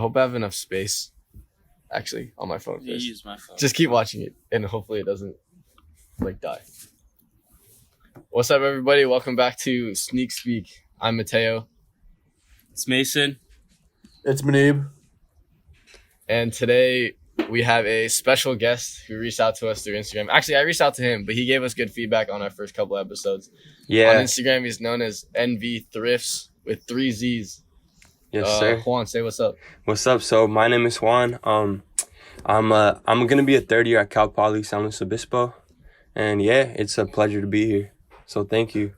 hope I have enough space, actually, on my phone. You use my phone. Just keep watching it, and hopefully it doesn't, die. What's up, everybody? Welcome back to Sneak Speak. I'm Mateo. It's Mason. It's Manib. And today we have a special guest who reached out to us through Instagram. Actually, I reached out to him, but he gave us good feedback on our first couple episodes. Yeah. On Instagram, he's known as NV Thrifts with 3 Z's. Yes, sir. Juan, say what's up. What's up? So my name is Juan. I'm gonna be a third year at Cal Poly San Luis Obispo, and yeah, it's a pleasure to be here. So thank you.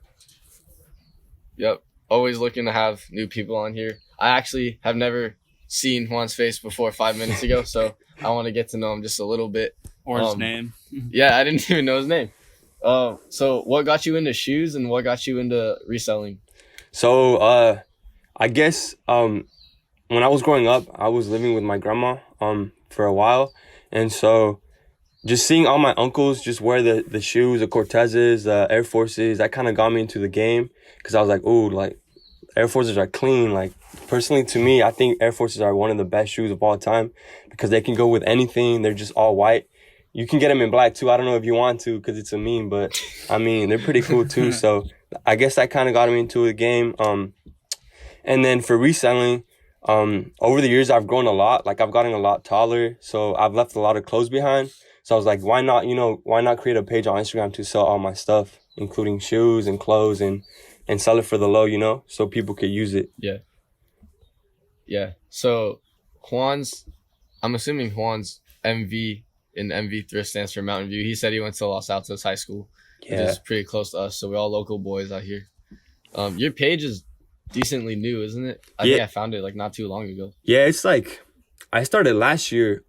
Yep. Always looking to have new people on here. I actually have never seen Juan's face before 5 minutes ago, so I want to get to know him just a little bit. Or his name. Yeah, I didn't even know his name. So what got you into shoes and what got you into reselling? So I guess when I was growing up, I was living with my grandma for a while, and so just seeing all my uncles just wear the shoes, the Cortezes, the Air Forces, that kind of got me into the game because I was like, ooh, like Air Forces are clean. Like personally to me, I think Air Forces are one of the best shoes of all time because they can go with anything. They're just all white. You can get them in black too. I don't know if you want to because it's a meme, but I mean, they're pretty cool too. So I guess that kind of got me into the game. And then for reselling, over the years, I've grown a lot. Like I've gotten a lot taller. So I've left a lot of clothes behind. So I was like, why not create a page on Instagram to sell all my stuff, including shoes and clothes and sell it for the low, so people could use it. Yeah. Yeah. So I'm assuming Juan's MV in MV Thrift stands for Mountain View. He said he went to Los Altos High School, which is pretty close to us. So we're all local boys out here. Your page is decently new, isn't it? I think I found it like not too long ago. Yeah, it's like I started last year.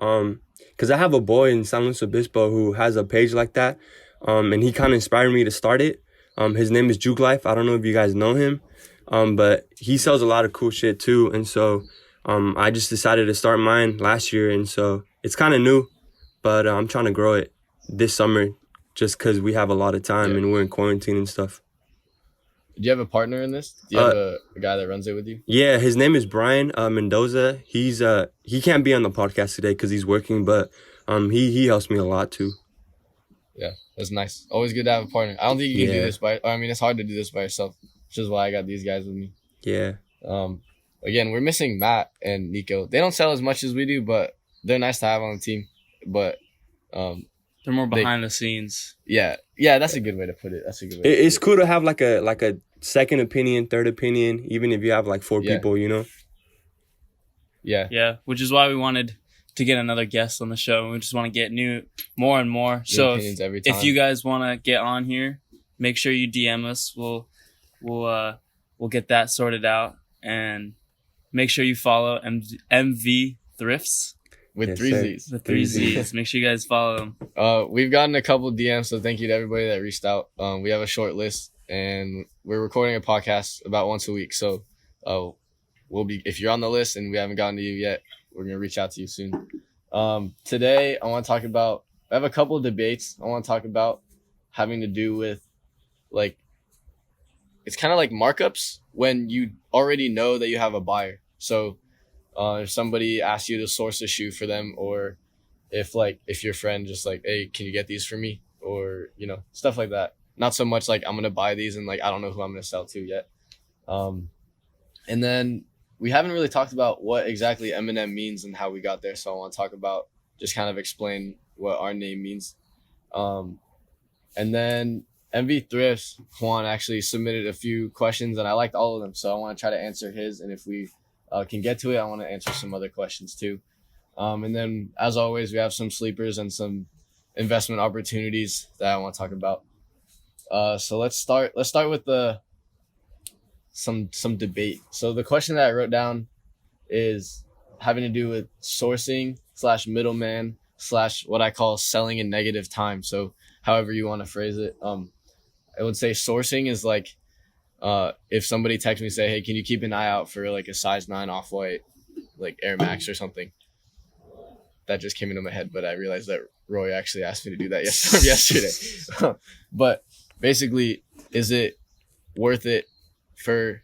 Because I have a boy in San Luis Obispo who has a page like that. And he kind of inspired me to start it. His name is Juke Life. I don't know if you guys know him. But he sells a lot of cool shit too. And so I just decided to start mine last year. And so it's kind of new, but I'm trying to grow it this summer just because we have a lot of time and we're in quarantine and stuff. Do you have a partner in this? Do you have a guy that runs it with you? Yeah, his name is Brian Mendoza. He can't be on the podcast today because he's working, but he helps me a lot too. Yeah, that's nice. Always good to have a partner. I don't think you can do this it's hard to do this by yourself, which is why I got these guys with me. Yeah. Again, we're missing Matt and Nico. They don't sell as much as we do, but they're nice to have on the team. But they're more behind the scenes. Yeah, that's a good way to put it. It's cool to have like a second opinion, third opinion, even if you have like 4 people, Yeah, which is why we wanted to get another guest on the show. We just want to get more and more. So if you guys want to get on here, make sure you DM us. We'll get that sorted out, and make sure you follow MV Thrifts. With 3 Z's. With 3 Z's. Make sure you guys follow them. We've gotten a couple DMs, so thank you to everybody that reached out. We have a short list, and we're recording a podcast about once a week. So if you're on the list and we haven't gotten to you yet, we're going to reach out to you soon. Today, I want to talk about, I have a couple of debates I want to talk about having to do with, like, it's kind of like markups when you already know that you have a buyer. So if somebody asks you to source a shoe for them, or if your friend just like, hey, can you get these for me? Or, stuff like that. Not so much like I'm going to buy these and like, I don't know who I'm going to sell to yet. And then we haven't really talked about what exactly Eminem means and how we got there. So I want to talk about, just kind of explain what our name means. And then MV Thrifts, Juan actually submitted a few questions and I liked all of them. So I want to try to answer his. And if we can get to it, I want to answer some other questions too. And then as always, we have some sleepers and some investment opportunities that I want to talk about. So let's start with some debate. So the question that I wrote down is having to do with sourcing / middleman / what I call selling in negative time. So however you want to phrase it. I would say sourcing is like, if somebody texts me, say, hey, can you keep an eye out for like a size 9 off-white, like Air Max or something? That just came into my head, but I realized that Roy actually asked me to do that yesterday. But basically, is it worth it for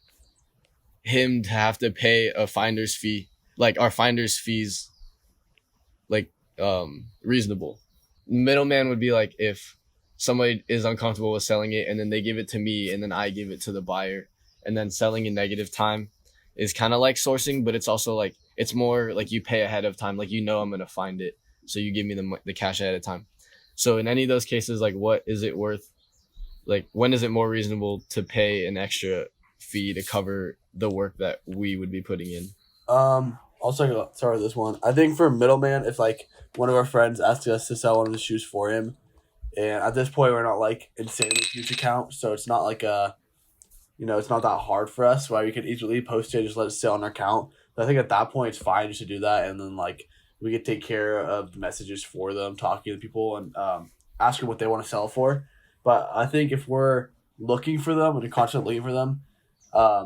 him to have to pay a finder's fee like our finder's fees like reasonable. Middleman would be like if somebody is uncomfortable with selling it and then they give it to me and then I give it to the buyer, and then selling in negative time is kind of like sourcing, but it's also like it's more like you pay ahead of time, like I'm gonna find it, so you give me the cash ahead of time. So in any of those cases, like what is it worth? Like when is it more reasonable to pay an extra fee to cover the work that we would be putting in? I'll start with this one. I think for middleman, if like one of our friends asked us to sell one of the shoes for him, and at this point we're not like insanely huge account, so it's not like it's not that hard for us. Why we could easily post it, just let it sit on our account. But I think at that point it's fine just to do that, and then like we could take care of the messages for them, talking to people and asking what they want to sell for. But I think if we're looking for them and constantly looking for them,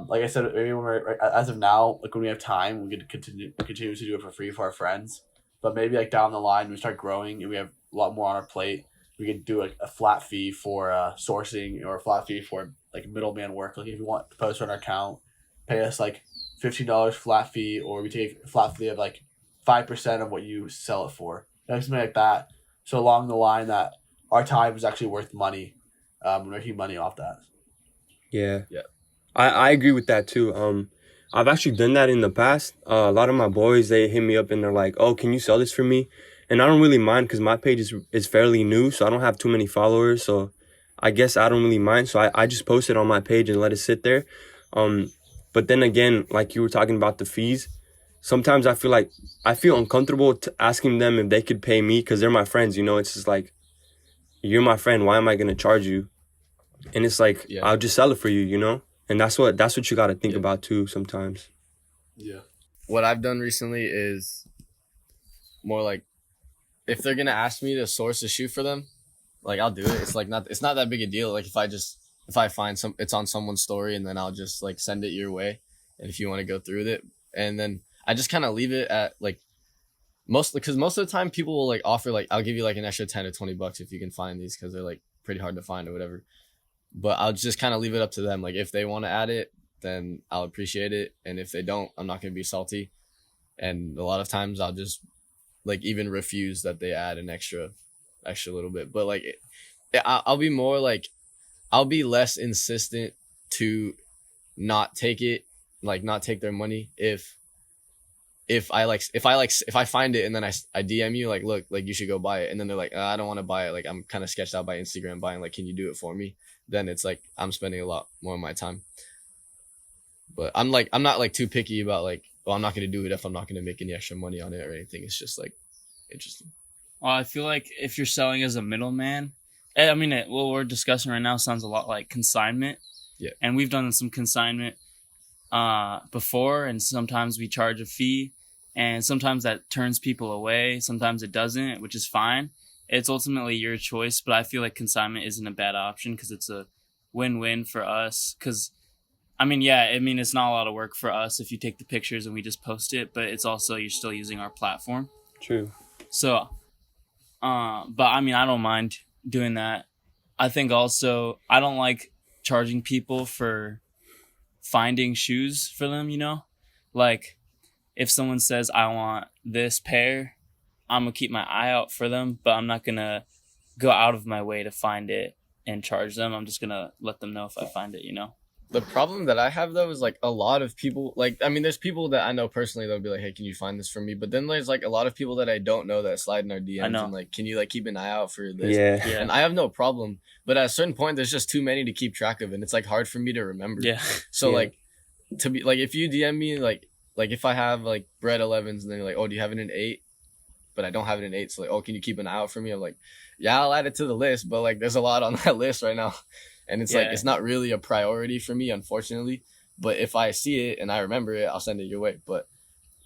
like I said, maybe when we're as of now, like when we have time, we could continue to do it for free for our friends. But maybe like down the line, when we start growing and we have a lot more on our plate, we could do a flat fee for sourcing or a flat fee for like middleman work. Like if you want to post on our account, pay us like $15 flat fee, or we take a flat fee of like 5% of what you sell it for. Something like that. So along the line that our time is actually worth money. We're making money off that. Yeah. Yeah. I agree with that too. I've actually done that in the past. A lot of my boys, they hit me up and they're like, "Oh, can you sell this for me?" And I don't really mind because my page is fairly new, so I don't have too many followers. So I guess I don't really mind. So I just post it on my page and let it sit there. But then again, like you were talking about the fees, sometimes I feel uncomfortable asking them if they could pay me because they're my friends. It's just like, you're my friend. Why am I gonna charge you? And it's like, I'll just sell it for you. And that's what you got to think about too sometimes. Yeah. What I've done recently is more like, if they're gonna ask me to source a shoe for them, like I'll do it. It's not that big a deal. Like if I find it's on someone's story, and then I'll just like send it your way, and if you want to go through with it, and then I just kind of leave it at like because most of the time people will like offer like, I'll give you like an extra $10 to $20 if you can find these, because they're like pretty hard to find or whatever. But I'll just kind of leave it up to them. Like if they want to add it, then I'll appreciate it, and if they don't, I'm not gonna be salty. And a lot of times I'll just like even refuse that they add an extra little bit. But like I'll be more like, I'll be less insistent to not take it, like not take their money if I find it and then I DM you like, look, like you should go buy it, and then they're like, I don't want to buy it, like I'm kind of sketched out by Instagram buying, like can you do it for me? Then it's like I'm spending a lot more of my time. But I'm not like too picky about like, well, I'm not gonna do it if I'm not gonna make any extra money on it or anything. It's just like interesting. Well, I feel like if you're selling as a middleman, I mean, what we're discussing right now sounds a lot like consignment. Yeah. And we've done some consignment before, and sometimes we charge a fee, and sometimes that turns people away. Sometimes it doesn't, which is fine. It's ultimately your choice, but I feel like consignment isn't a bad option because it's a win-win for us. Because, it's not a lot of work for us if you take the pictures and we just post it, but it's also, you're still using our platform. True. So, but I don't mind doing that. I think also, I don't like charging people for finding shoes for them, Like, if someone says, I want this pair, I'm going to keep my eye out for them, but I'm not going to go out of my way to find it and charge them. I'm just going to let them know if I find it, The problem that I have though is like a lot of people, like, there's people that I know personally that'll be like, hey, can you find this for me? But then there's like a lot of people that I don't know that slide in our DMs and like, can you like keep an eye out for this? Yeah. And I have no problem, but at a certain point, there's just too many to keep track of, and it's like hard for me to remember. Yeah. So like, to be like, if you DM me like if I have like Bread 11s and then you're like, oh, do you have it in 8? But I don't have it in 8, so like, oh, can you keep an eye out for me? I'm like, yeah, I'll add it to the list, but like there's a lot on that list right now, and it's like it's not really a priority for me, unfortunately. But if I see it and I remember it, I'll send it your way. But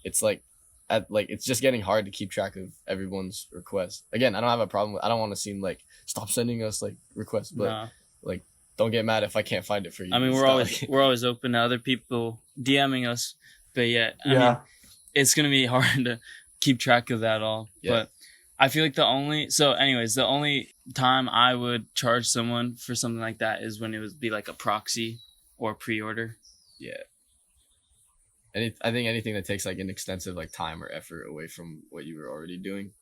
it's like it's just getting hard to keep track of everyone's requests. Again, I don't have a problem I don't want to seem like, stop sending us like requests, but like, don't get mad if I can't find it for you. We're always open to other people DMing us, but it's gonna be hard to keep track of that all. But I feel like the only time I would charge someone for something like that is when it would be like a proxy or pre-order. Yeah. I think anything that takes like an extensive like time or effort away from what you were already doing,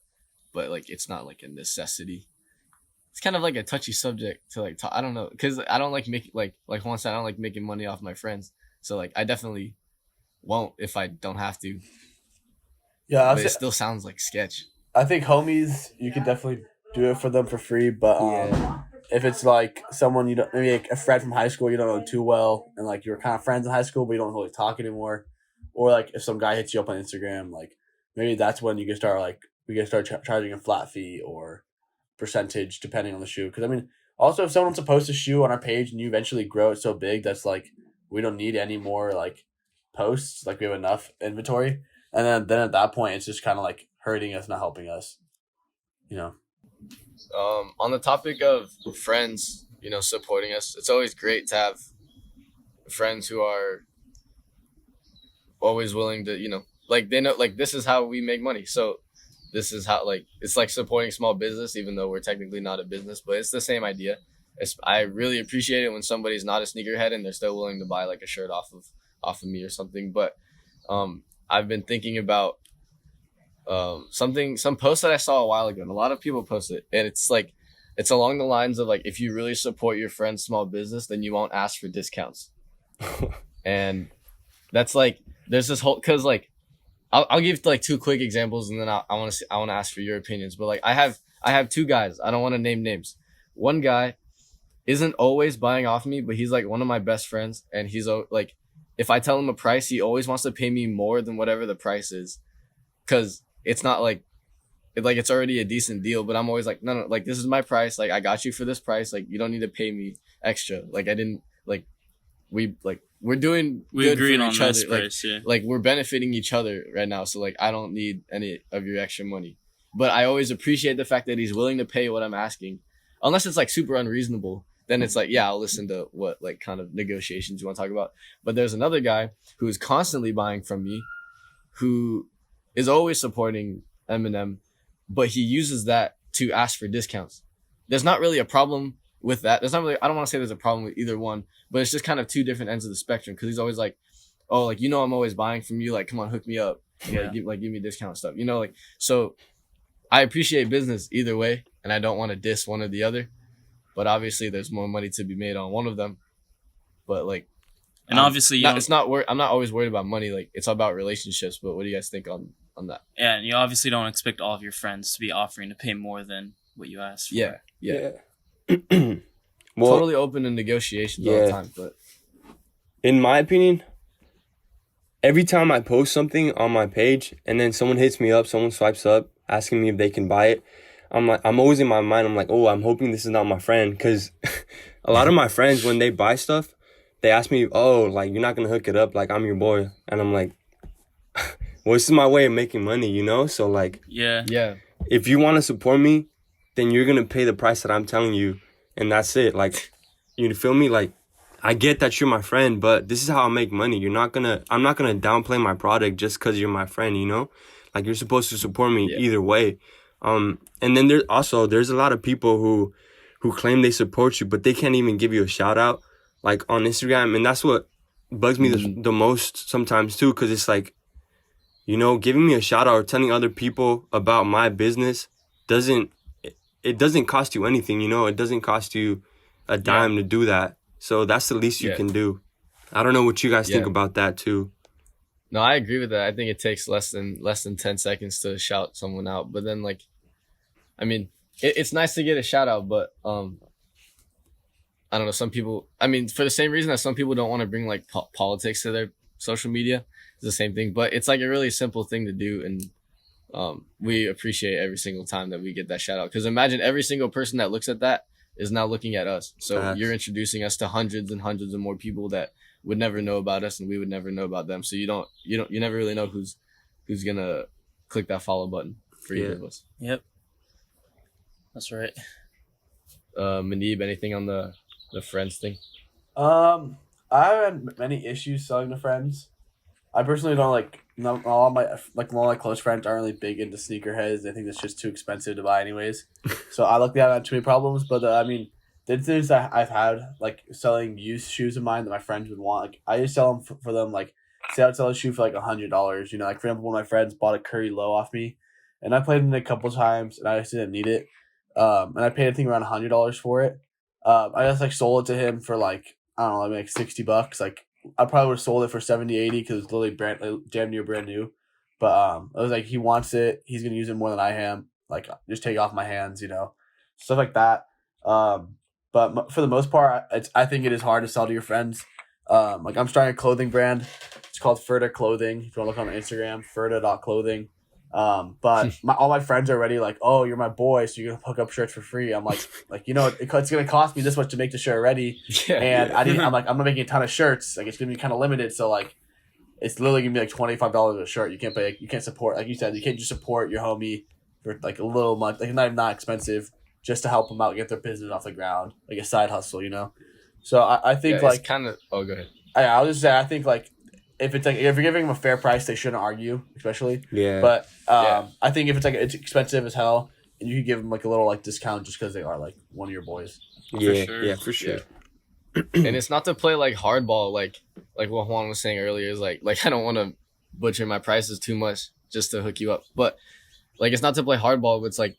but like it's not like a necessity. It's kind of like a touchy subject to like talk. I don't know, because I don't like making like Juan said, I don't like making money off my friends. So like I definitely won't if I don't have to. Yeah, but it still sounds like sketch. I think homies, you can definitely do it for them for free, but if it's like someone you don't, maybe like a friend from high school you don't know too well, and like you were kind of friends in high school but you don't really talk anymore, or like if some guy hits you up on Instagram, like maybe that's when you can start charging a flat fee or percentage depending on the shoe. Because I mean, also if someone wants to post a shoe on our page and you eventually grow it so big that's like we don't need any more like posts, like we have enough inventory, and then at that point it's just kind of like hurting us, not helping us, you know. On the topic of friends, supporting us, it's always great to have friends who are always willing to, like they know, like this is how we make money. So this is how, like, it's like supporting small business, even though we're technically not a business, but it's the same idea. I really appreciate it when somebody's not a sneakerhead and they're still willing to buy like a shirt off of me or something. But I've been thinking about some post that I saw a while ago, and a lot of people post it, and it's like it's along the lines of like, if you really support your friend's small business, then you won't ask for discounts. And that's like there's this whole, because like I'll give like two quick examples, and then I want to ask for your opinions. But like I have two guys, I don't want to name names. One guy isn't always buying off me, but he's like one of my best friends, and he's like, if I tell him a price, he always wants to pay me more than whatever the price is, because it's not like it's already a decent deal. But I'm always like, no, like this is my price, like I got you for this price, like you don't need to pay me extra. Like I didn't like we're doing good agreed for on each this other. price, yeah. Like we're benefiting each other right now, so like I don't need any of your extra money. But I always appreciate the fact that he's willing to pay what I'm asking, unless it's like super unreasonable. Then it's like, yeah, I'll listen to what like kind of negotiations you want to talk about. But there's another guy who's constantly buying from me, who is always supporting Eminem, but he uses that to ask for discounts. There's not really a problem with that. I don't want to say there's a problem with either one, but it's just kind of two different ends of the spectrum, because he's always like, oh, like, I'm always buying from you, like, come on, hook me up. Yeah. Like give me discount stuff, like. So I appreciate business either way, and I don't want to diss one or the other, but obviously there's more money to be made on one of them. But like, and obviously I'm not always worried about money. Like, it's all about relationships. But what do you guys think on that? Yeah, and you obviously don't expect all of your friends to be offering to pay more than what you asked for. Yeah. Well, totally open to negotiations all the time. But in my opinion, every time I post something on my page and then someone hits me up, someone swipes up asking me if they can buy it, I'm always in my mind, I'm like, oh, I'm hoping this is not my friend, because a lot of my friends, when they buy stuff, they ask me, oh, like, you're not gonna hook it up, like, I'm your boy. And I'm like, well, this is my way of making money, so like, yeah, if you want to support me, then you're gonna pay the price that I'm telling you, and that's it. Like, you feel me? Like, I get that you're my friend, but this is how I make money. I'm not gonna downplay my product just because you're my friend, Like, you're supposed to support me either way. And then there's a lot of people who claim they support you, but they can't even give you a shout out, like, on Instagram. And that's what bugs me the most sometimes too, because it's like, giving me a shout out or telling other people about my business doesn't cost you anything, It doesn't cost you a dime to do that. So that's the least you can do. I don't know what you guys think about that too. No, I agree with that. I think it takes less than 10 seconds to shout someone out. But then, like, I mean, it's nice to get a shout out, but I don't know. Some people, I mean, for the same reason that some people don't want to bring like politics to their social media, it's the same thing. But it's like a really simple thing to do, and we appreciate every single time that we get that shout out. Because imagine every single person that looks at that is now looking at us. So you're introducing us to hundreds and hundreds of more people that would never know about us, and we would never know about them. So you never really know who's gonna click that follow button for either of us. Yep, that's right. Manib, anything on the friends thing? I haven't had many issues selling to friends. I personally don't like. Not all my close friends aren't really big into sneakerheads. They think it's just too expensive to buy anyways. So I look at too many problems. But I mean, the instances I've had, like selling used shoes of mine that my friends would want, like I just sell them for them like say I'd sell a shoe for like $100. You know, like for example, one of my friends bought a Curry Low off me, and I played in it a couple times, and I just didn't need it. And I paid I think around $100 for it. I just like sold it to him for like I don't know, like $60. Like I probably would have sold it for 70, 80 because it's literally damn near brand new. But I was like, he wants it. He's gonna use it more than I am. Like just take it off my hands, you know, stuff like that. But for the most part, I think it is hard to sell to your friends. Like I'm starting a clothing brand. It's called Ferda Clothing. If you want to look on Instagram, ferda.clothing. But all my friends are already like, oh, you're my boy, so you're gonna hook up shirts for free. I'm like you know, it's gonna cost me this much to make the shirt ready, and I'm like, I'm not making a ton of shirts. Like it's gonna be kind of limited, so like, it's literally gonna be like $25 a shirt. You can't support, like you said, you can't just support your homie for like a little month, like not expensive, just to help them out get their business off the ground, like a side hustle, you know. So I think like kind of. Oh, go ahead. I'll just say I think like. If it's like if you're giving them a fair price, they shouldn't argue, especially. Yeah. But I think if it's like it's expensive as hell, and you can give them like a little like discount just because they are like one of your boys. Yeah, for sure. Yeah. And it's not to play like hardball, like what Juan was saying earlier. Is like I don't want to butcher my prices too much just to hook you up, but like it's not to play hardball. But it's like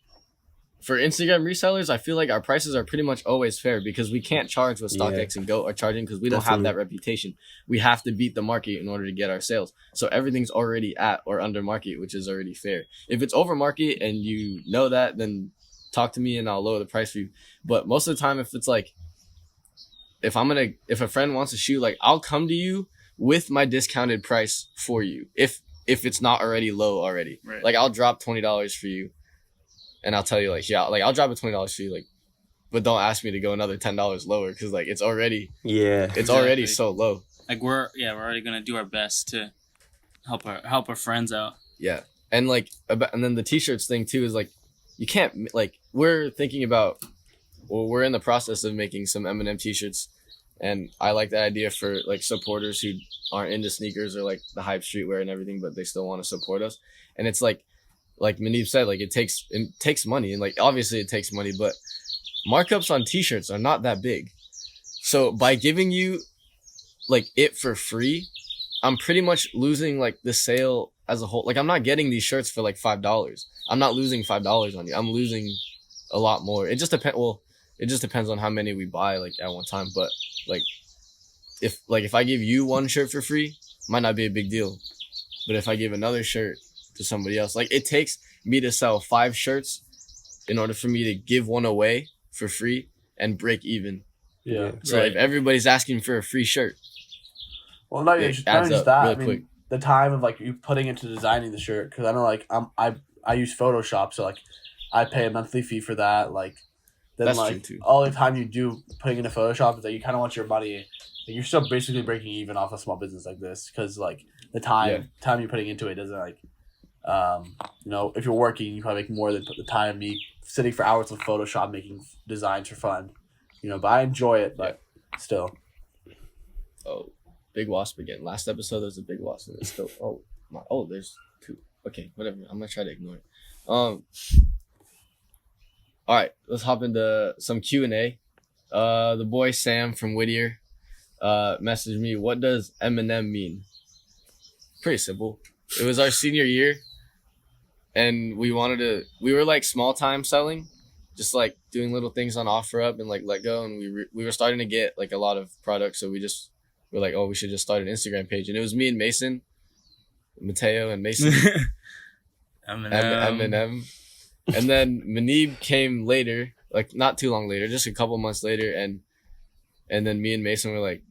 for Instagram resellers, I feel like our prices are pretty much always fair because we can't charge what StockX and GOAT are charging because we don't have that reputation. We have to beat the market in order to get our sales. So everything's already at or under market, which is already fair. If it's over market and you know that, then talk to me and I'll lower the price for you. But most of the time, if it's like, if a friend wants a shoe, like I'll come to you with my discounted price for you. If it's not already low already, right. Like I'll drop $20 for you. And I'll tell you, like, yeah, like I'll drop a $20 fee, like, but don't ask me to go another $10 lower because, like, it's already, already so low. Like we're already gonna do our best to help our friends out. Yeah, and like, and then the t-shirts thing too is like, you can't like we're thinking about, well, we're in the process of making some Eminem t-shirts, and I like the idea for like supporters who aren't into sneakers or like the hype streetwear and everything, but they still want to support us, and it's like Manib said, like it takes money, and like obviously it takes money, but markups on t-shirts are not that big. So by giving you like it for free, I'm pretty much losing like the sale as a whole. Like I'm not getting these shirts for like $5. I'm not losing $5 on you. I'm losing a lot more. It just depends on how many we buy like at one time. But like if I give you one shirt for free, might not be a big deal. But if I give another shirt to somebody else, like it takes me to sell 5 shirts in order for me to give one away for free and break even. Yeah. So if everybody's asking for a free shirt, well, not just that. I mean, the time of like you putting into designing the shirt, because I know like I use Photoshop, so like I pay a monthly fee for that. Like then that's like true too. All the time you do putting into Photoshop is that you kind of want your money. Like, you're still basically breaking even off a small business like this because like the time you're putting into it doesn't like. You know, if you're working, you probably make more than the time me sitting for hours with Photoshop making designs for fun. You know, but I enjoy it, but still. Oh, big wasp again. Last episode, there's a big wasp. And it's still, there's 2. Okay, whatever. I'm going to try to ignore it. All right, let's hop into some Q&A. The boy Sam from Whittier messaged me, what does Eminem mean? Pretty simple. It was our senior year, and we were like small time selling, just like doing little things on OfferUp and like Let Go, and we were starting to get like a lot of products, so we're like, oh, we should just start an Instagram page. And it was me and Mason, Mateo and Mason. Eminem. And then Manib came later, like not too long later, just a couple months later, and then me and Mason were like,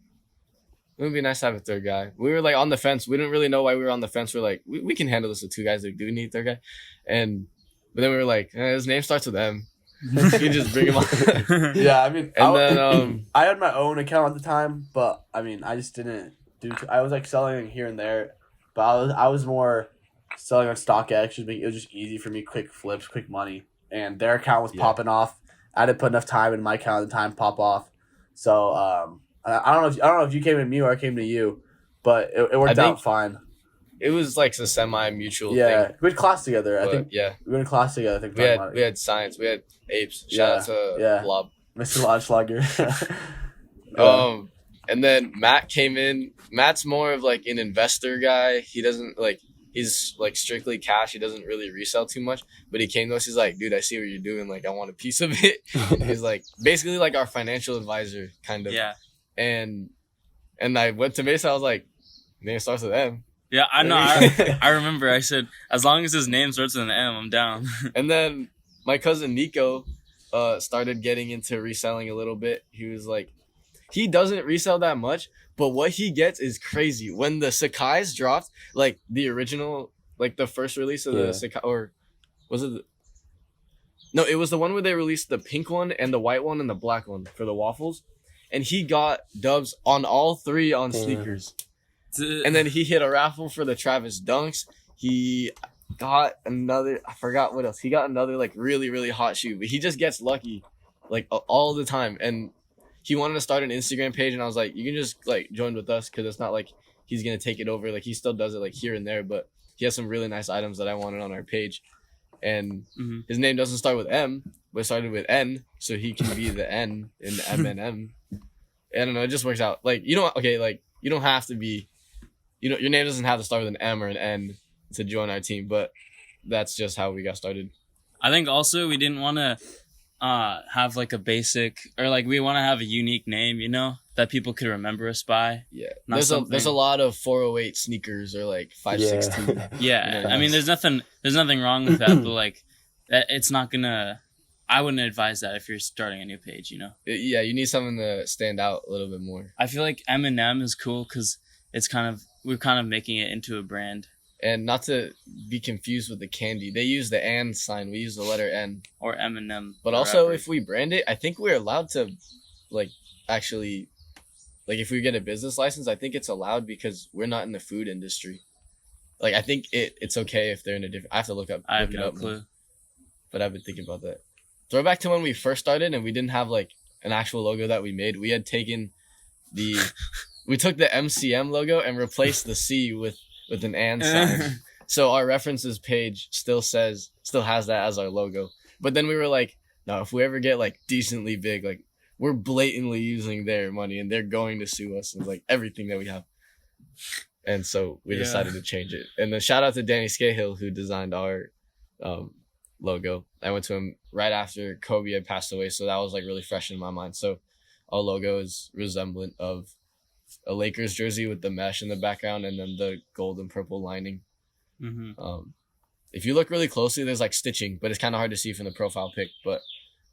it would be nice to have a third guy. We were like on the fence. We didn't really know why we were on the fence. We're like, we can handle this with 2 guys. Like, do we need a third guy? But then we were like, his name starts with M. You can just bring him on. Yeah, I mean, then I had my own account at the time, but I mean, I just didn't I was like selling here and there, but I was more selling on StockX. It was just easy for me, quick flips, quick money, and their account was popping off. I didn't put enough time in my account at the time pop off, so I don't know if you came to me or I came to you, but it worked out fine. It was like a semi-mutual thing. Yeah, we had class together. But, I think. Yeah, we went to class together. I think we had science. We had apes. Shout out to Blob, Mr. Lodgeslogger. And then Matt came in. Matt's more of like an investor guy. He doesn't like. He's like strictly cash. He doesn't really resell too much. But he came to us. He's like, dude, I see what you're doing. Like, I want a piece of it. He's like basically like our financial advisor, kind of. Yeah. And I went to Mason. I was like, name starts with M. Yeah, I know. I remember. I said, as long as his name starts with an M, I'm down. And then my cousin Nico started getting into reselling a little bit. He was like, he doesn't resell that much, but what he gets is crazy. When the Sakai's dropped, like the original, like the first release of the Sakai, or was it? No, it was the one where they released the pink one and the white one and the black one for the waffles. And he got dubs on all three on sneakers. And then he hit a raffle for the Travis Dunks. He got another, I forgot what else. He got another like really, really hot shoe. But he just gets lucky like all the time. And he wanted to start an Instagram page. And I was like, you can just like join with us because it's not like he's going to take it over. Like he still does it like here and there. But he has some really nice items that I wanted on our page. And his name doesn't start with M, but it started with N. So he can be the N in the M&M. I don't know. It just works out. Like, you don't, okay, like you don't have to be, you know, your name doesn't have to start with an M or an N to join our team, but that's just how we got started. I think also we didn't want to have like a basic, or like we want to have a unique name, you know, that people could remember us by. Yeah. There's a lot of 408 sneakers or like 516. Yeah. I mean, there's nothing wrong with that, but like that, it's not gonna, I wouldn't advise that if you're starting a new page, you know? Yeah, you need something to stand out a little bit more. I feel like M&M is cool because it's we're kind of making it into a brand. And not to be confused with the candy. They use the and sign. We use the letter N. Or M&M. But also, if we brand it, I think we're allowed to, like, actually, like, if we get a business license, I think it's allowed because we're not in the food industry. Like, I think it's okay if they're in a different... I have to look it up. I have no clue. More. But I've been thinking about that. Throwback to when we first started and we didn't have, like, an actual logo that we made. We had taken we took the MCM logo and replaced the C with an and sign. So our references page still has that as our logo. But then we were like, no, if we ever get like decently big, like we're blatantly using their money and they're going to sue us and like everything that we have. And so we decided to change it. And then shout out to Danny Scahill who designed our logo. I went to him right after Kobe had passed away, so that was like really fresh in my mind. So our logo is resemblant of a Lakers jersey with the mesh in the background and then the gold and purple lining. If you look really closely, there's like stitching, but it's kind of hard to see from the profile pic. But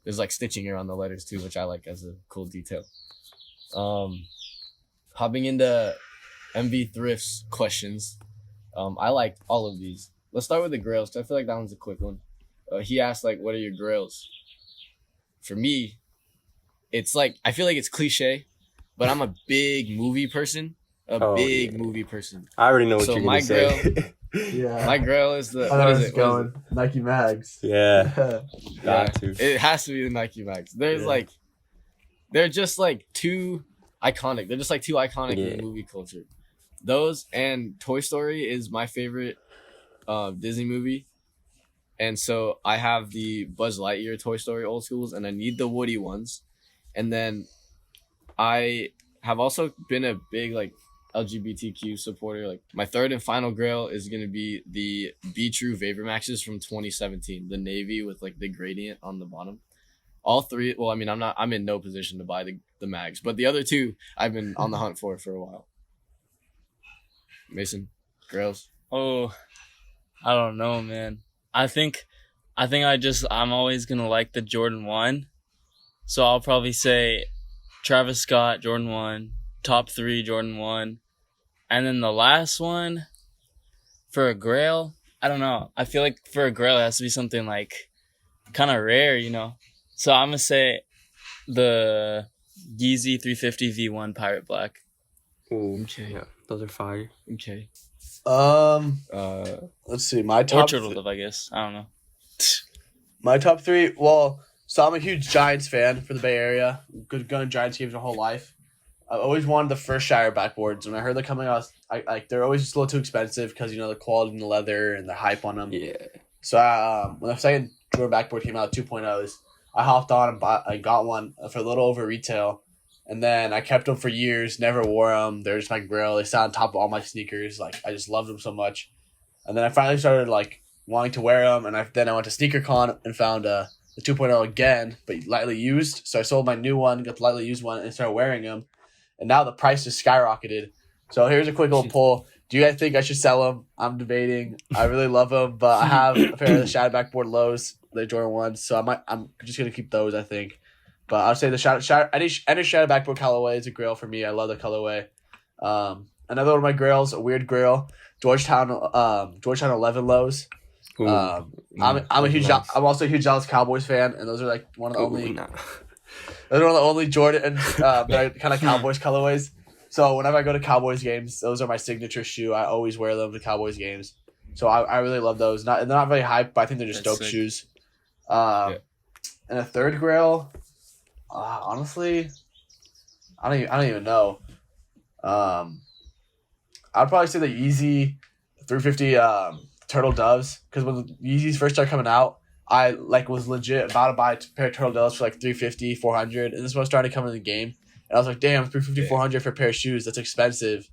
there's like stitching around the letters too, which I like as a cool detail. Hopping into MV Thrifts questions. I liked all of these. Let's start with the grails. I feel like that one's a quick one. He asked like, what are your grails? For me, it's like, I feel like it's cliche, but I'm a big movie person. Movie person. I already know what you're going to say. My grail is the... What is it? Nike Mags. Yeah. Got to. It has to be the Nike Mags. There's like... They're just like too iconic. They're just like too iconic in movie culture. Those and Toy Story is my favorite Disney movie. And so I have the Buzz Lightyear Toy Story old schools and I need the Woody ones. And then I have also been a big like LGBTQ supporter. Like my third and final grail is going to be the Be True Vapor Maxes from 2017, the navy with like the gradient on the bottom. All three, well, I mean, I'm in no position to buy the mags, but the other two I've been on the hunt for a while. Mason, grails. Oh, I don't know, man. I think I'm always going to like the Jordan 1. So I'll probably say Travis Scott, Jordan 1, top 3, Jordan 1. And then the last one, for a grail, I don't know. I feel like for a grail, it has to be something like kind of rare, you know? So I'm going to say the Yeezy 350 V1 Pirate Black. Ooh, okay. Yeah, those are fire. Okay. Let's see. My top... Or Turtle Dove, I guess. I don't know. My top 3, well... So I'm a huge Giants fan for the Bay Area. Good gun Giants games my whole life. I've always wanted the first Shire backboards. When I heard they're coming out, they're always just a little too expensive because, you know, the quality and the leather and the hype on them. Yeah. So when the second Jordan backboard came out, 2.0s, I hopped on and I got one for a little over retail. And then I kept them for years, never wore them. They're just my grill. They sat on top of all my sneakers. Like, I just loved them so much. And then I finally started, like, wanting to wear them. And then I went to SneakerCon and found the 2.0 again, but lightly used. So I sold my new one, got the lightly used one, and started wearing them. And now the price has skyrocketed. So here's a quick little poll. Do you guys think I should sell them? I'm debating. I really love them, but I have a pair of the Shadow Backboard lows, the Jordan ones. So I'm just going to keep those, I think. But I'll say the any Shadow Backboard colorway is a grail for me. I love the colorway. Another one of my grails, a weird grail, Georgetown 11 lows. I'm also a huge Dallas Cowboys fan, and those are like one of the only. Those are one of the only Jordan kind of Cowboys colorways. So whenever I go to Cowboys games, those are my signature shoe. I always wear them to Cowboys games. So I really love those. They're not very hyped, but I think they're just dope shoes. And a third grail. Honestly, I don't even know. I'd probably say the Yeezy 350 Turtle Doves, because when the Yeezys first started coming out, I was legit about to buy a pair of Turtle Doves for like 350, 400, and this one started coming in the game, and I was like, damn, 350, 400 for a pair of shoes, that's expensive.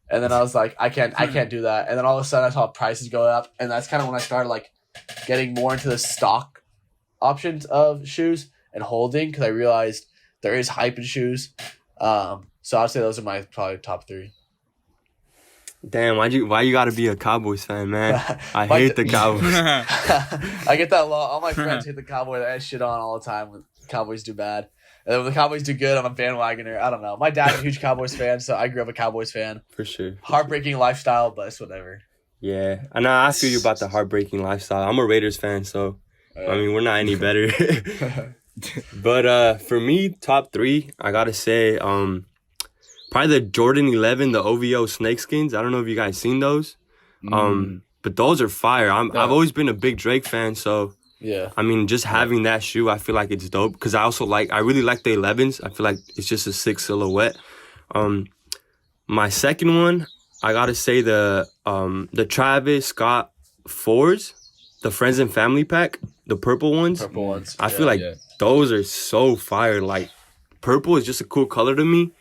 And then I was like, I can't do that. And then all of a sudden I saw prices go up, and that's kind of when I started like getting more into the stock options of shoes and holding, because I realized there is hype in shoes. So I'd say those are my probably top three. Damn, why you gotta be a Cowboys fan, man? I hate the Cowboys. I get that a lot. All my friends hate the Cowboys. I shit on all the time when the Cowboys do bad. And then when the Cowboys do good, I'm a bandwagoner. I don't know. My dad's a huge Cowboys fan, so I grew up a Cowboys fan. For sure. Heartbreaking lifestyle, but it's whatever. Yeah. And I feel you about the heartbreaking lifestyle. I'm a Raiders fan, so I mean, we're not any better. But for me, top three, I gotta say, probably the Jordan 11, the OVO snakeskins. I don't know if you guys seen those. But those are fire. I've always been a big Drake fan, so yeah. I mean, just having that shoe, I feel like it's dope. Because I really like the 11s. I feel like it's just a sick silhouette. My second one, I gotta say the Travis Scott 4s, the Friends and Family pack, the purple ones. I feel like those are so fire. Like, purple is just a cool color to me.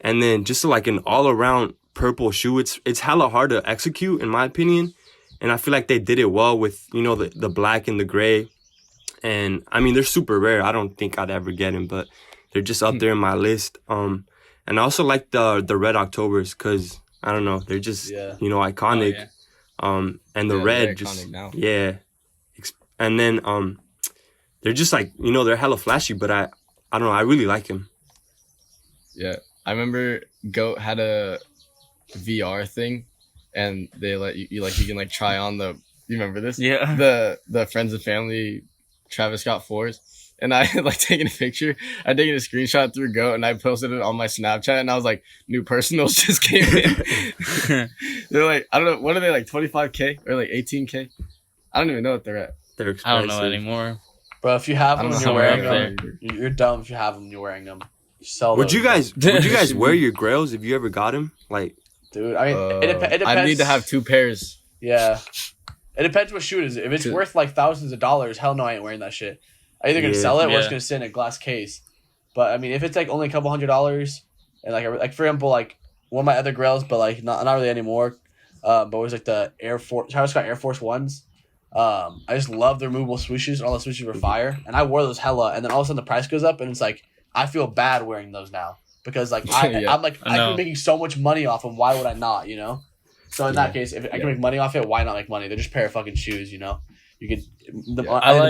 And then just like an all-around purple shoe, it's hella hard to execute, in my opinion. And I feel like they did it well with, the black and the gray. And, I mean, they're super rare. I don't think I'd ever get them, but they're just up there in my list. And I also like the Red Octobers because, I don't know, they're just, iconic. Oh, yeah. And the red just, now. Yeah. And then they're just like, they're hella flashy, but I don't know, I really like them. Yeah. I remember Goat had a VR thing, and they let you can try on you remember this? Yeah. The Friends and Family Travis Scott 4s. And I taking a picture. I taken a screenshot through Goat, and I posted it on my Snapchat, and I was like, new personals just came in. They're like, I don't know, what are they, like 25K or like 18K? I don't even know what they're at. They're expensive. I don't know anymore. Bro, if you have them and you're wearing them, you're dumb if you have them and you're wearing them. Sell would you guys wear your grails if you ever got them? Like, dude, I mean, it depends. I need to have two pairs. Yeah, it depends what shoe it is. If it's worth like thousands of dollars, hell no, I ain't wearing that shit. I'm either gonna sell it or it's gonna sit in a glass case. But I mean, if it's like only a couple $100 and like for example, like one of my other grails, but like not really anymore. But it was like the Travis Scott Air Force Ones. I just love the removable swooshes, and all the swooshes were fire. And I wore those hella, and then all of a sudden the price goes up, and it's like I feel bad wearing those now because like I'm like I could be making so much money off them. Why would I not? So in that case, if I can make money off it, why not make money? They're just a pair of fucking shoes. You could the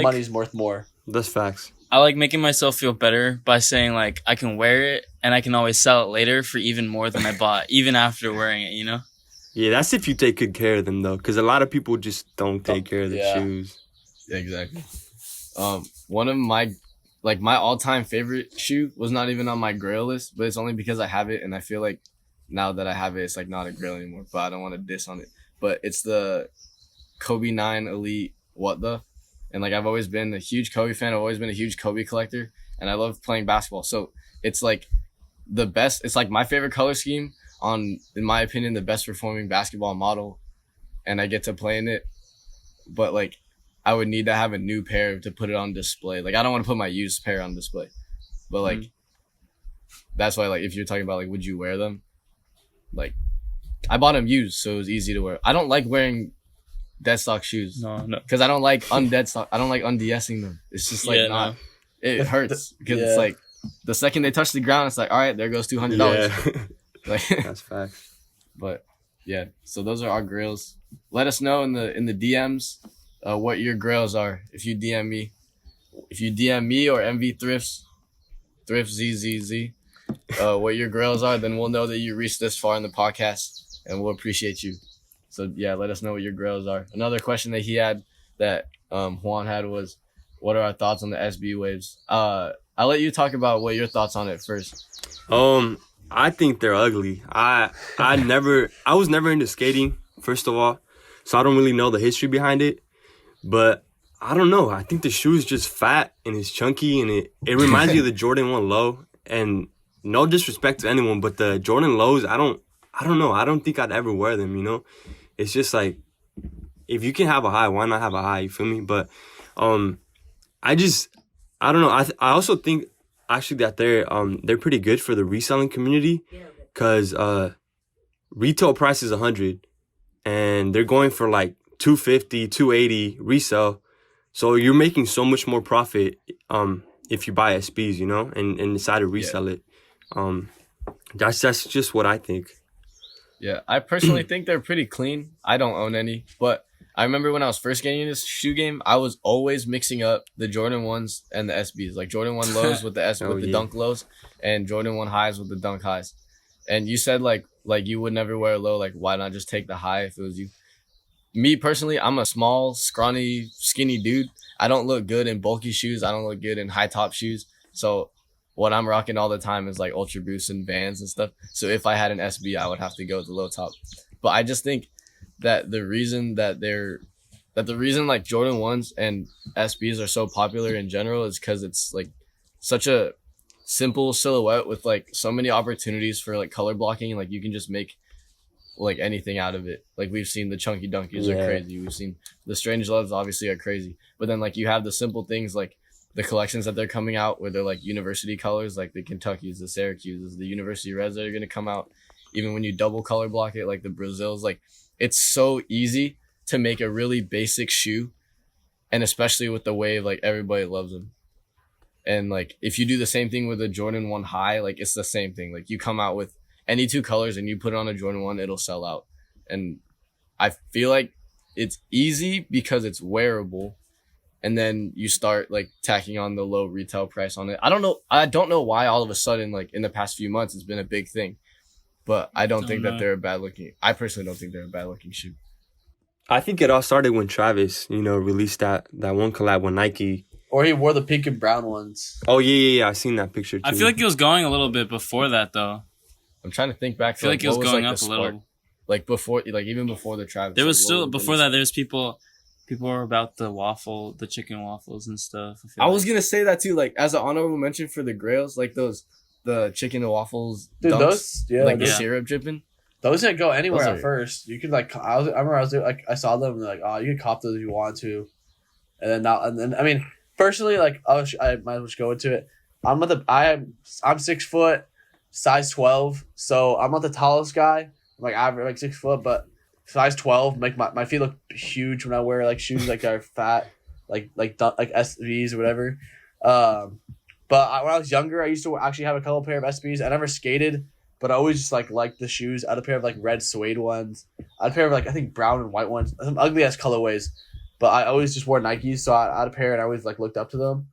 money's worth more. That's facts. I like making myself feel better by saying like I can wear it and I can always sell it later for even more than I bought, even after wearing it. Yeah, that's if you take good care of them though, because a lot of people just don't take care of their shoes. Yeah, exactly. One of my all-time favorite shoe was not even on my grail list, but it's only because I have it, and I feel like now that I have it, it's like not a grail anymore. But I don't want to diss on it. But it's the Kobe 9 Elite What The, and like I've always been a huge Kobe fan. I've always been a huge Kobe collector, and I love playing basketball. So it's like the best. It's like my favorite color scheme on, in my opinion, the best performing basketball model, and I get to play in it. But like, I would need to have a new pair to put it on display. Like, I don't want to put my used pair on display, but like, that's why, like, if you're talking about, like, would you wear them? Like, I bought them used, so it was easy to wear. I don't like wearing dead stock shoes. No. Because I don't like undead stock. I don't like unde-essing them. It's just, like, not. No. It hurts. Because it's, like, the second they touch the ground, it's like, all right, there goes $200. Yeah. Like, that's facts. But, yeah. So those are our grails. Let us know in the DMs what your grails are. If you DM me or MV Thrifts, Thrift ZZZ, what your grails are, then we'll know that you reached this far in the podcast, and we'll appreciate you. So yeah, let us know what your grails are. Another question that he had, that Juan had, was, what are our thoughts on the SB waves? I'll let you talk about what your thoughts on it first. I think they're ugly. I was never into skating, first of all, so I don't really know the history behind it. But I don't know. I think the shoe is just fat and it's chunky, and it reminds me of the Jordan 1 Low. And no disrespect to anyone, but the Jordan Lows, I don't know. I don't think I'd ever wear them, you know? It's just like, if you can have a high, why not have a high? You feel me? But I don't know. I also think actually that they're pretty good for the reselling community, because retail price is $100 and they're going for like $250, $280 resale. So you're making so much more profit if you buy SBs, you know, and decide to resell it. That's just what I think. Yeah, I personally think they're pretty clean. I don't own any, but I remember when I was first getting into this shoe game, I was always mixing up the Jordan 1s and the SBs, like Jordan 1 lows with the dunk lows, and Jordan 1 highs with the dunk highs. And you said like you would never wear a low, like why not just take the high if it was you? Me personally, I'm a small, scrawny, skinny dude. I don't look good in bulky shoes. I don't look good in high top shoes. So what I'm rocking all the time is like Ultra Boost and Vans and stuff. So if I had an SB, I would have to go with the low top. But I just think that the reason like Jordan 1s and SBs are so popular in general is because it's like such a simple silhouette with like so many opportunities for like color blocking. Like you can just make like anything out of it. Like we've seen the Chunky Dunkies are crazy. We've seen the Strange Loves obviously are crazy. But then like you have the simple things like the collections that they're coming out where they're like university colors, like the Kentuckys, the Syracuses, the University Reds that are going to come out. Even when you double color block it, like the Brazils, like it's so easy to make a really basic shoe. And especially with the wave, like everybody loves them. And like if you do the same thing with a Jordan 1 high, like it's the same thing. Like you come out with any two colors and you put it on a Jordan 1, it'll sell out. And I feel like it's easy because it's wearable. And then you start like tacking on the low retail price on it. I don't know why all of a sudden, like in the past few months, it's been a big thing. But I don't think that they're I personally don't think they're a bad looking shoe. I think it all started when Travis, released that one collab with Nike. Or he wore the pink and brown ones. Oh, yeah. I seen that picture too. I feel like it was going a little bit before that though. I'm trying to think back. I feel like it was going up a little. Like before, like even before the Travis. There was still before that. There's people were about the chicken waffles and stuff. I was gonna say that too. Like as an honorable mention for the grails, like the chicken and waffles. Dude, dunks, the syrup dripping. Those didn't go anywhere at first. You could like I remember I was like I saw them and like, oh, you could cop those if you want to, and then I mean personally like I might as well just go into it. I'm 6 foot, size 12, so I'm not the tallest guy. I'm like average, like 6 foot, but size 12 make my feet look huge when I wear like shoes like that are fat, like SBs or whatever. But when I was younger, I used to actually have a couple pair of SBs. I never skated, but I always just liked the shoes. I had a pair of like red suede ones. I had a pair of like I think brown and white ones, some ugly ass colorways. But I always just wore Nikes, so I had a pair and I always like looked up to them.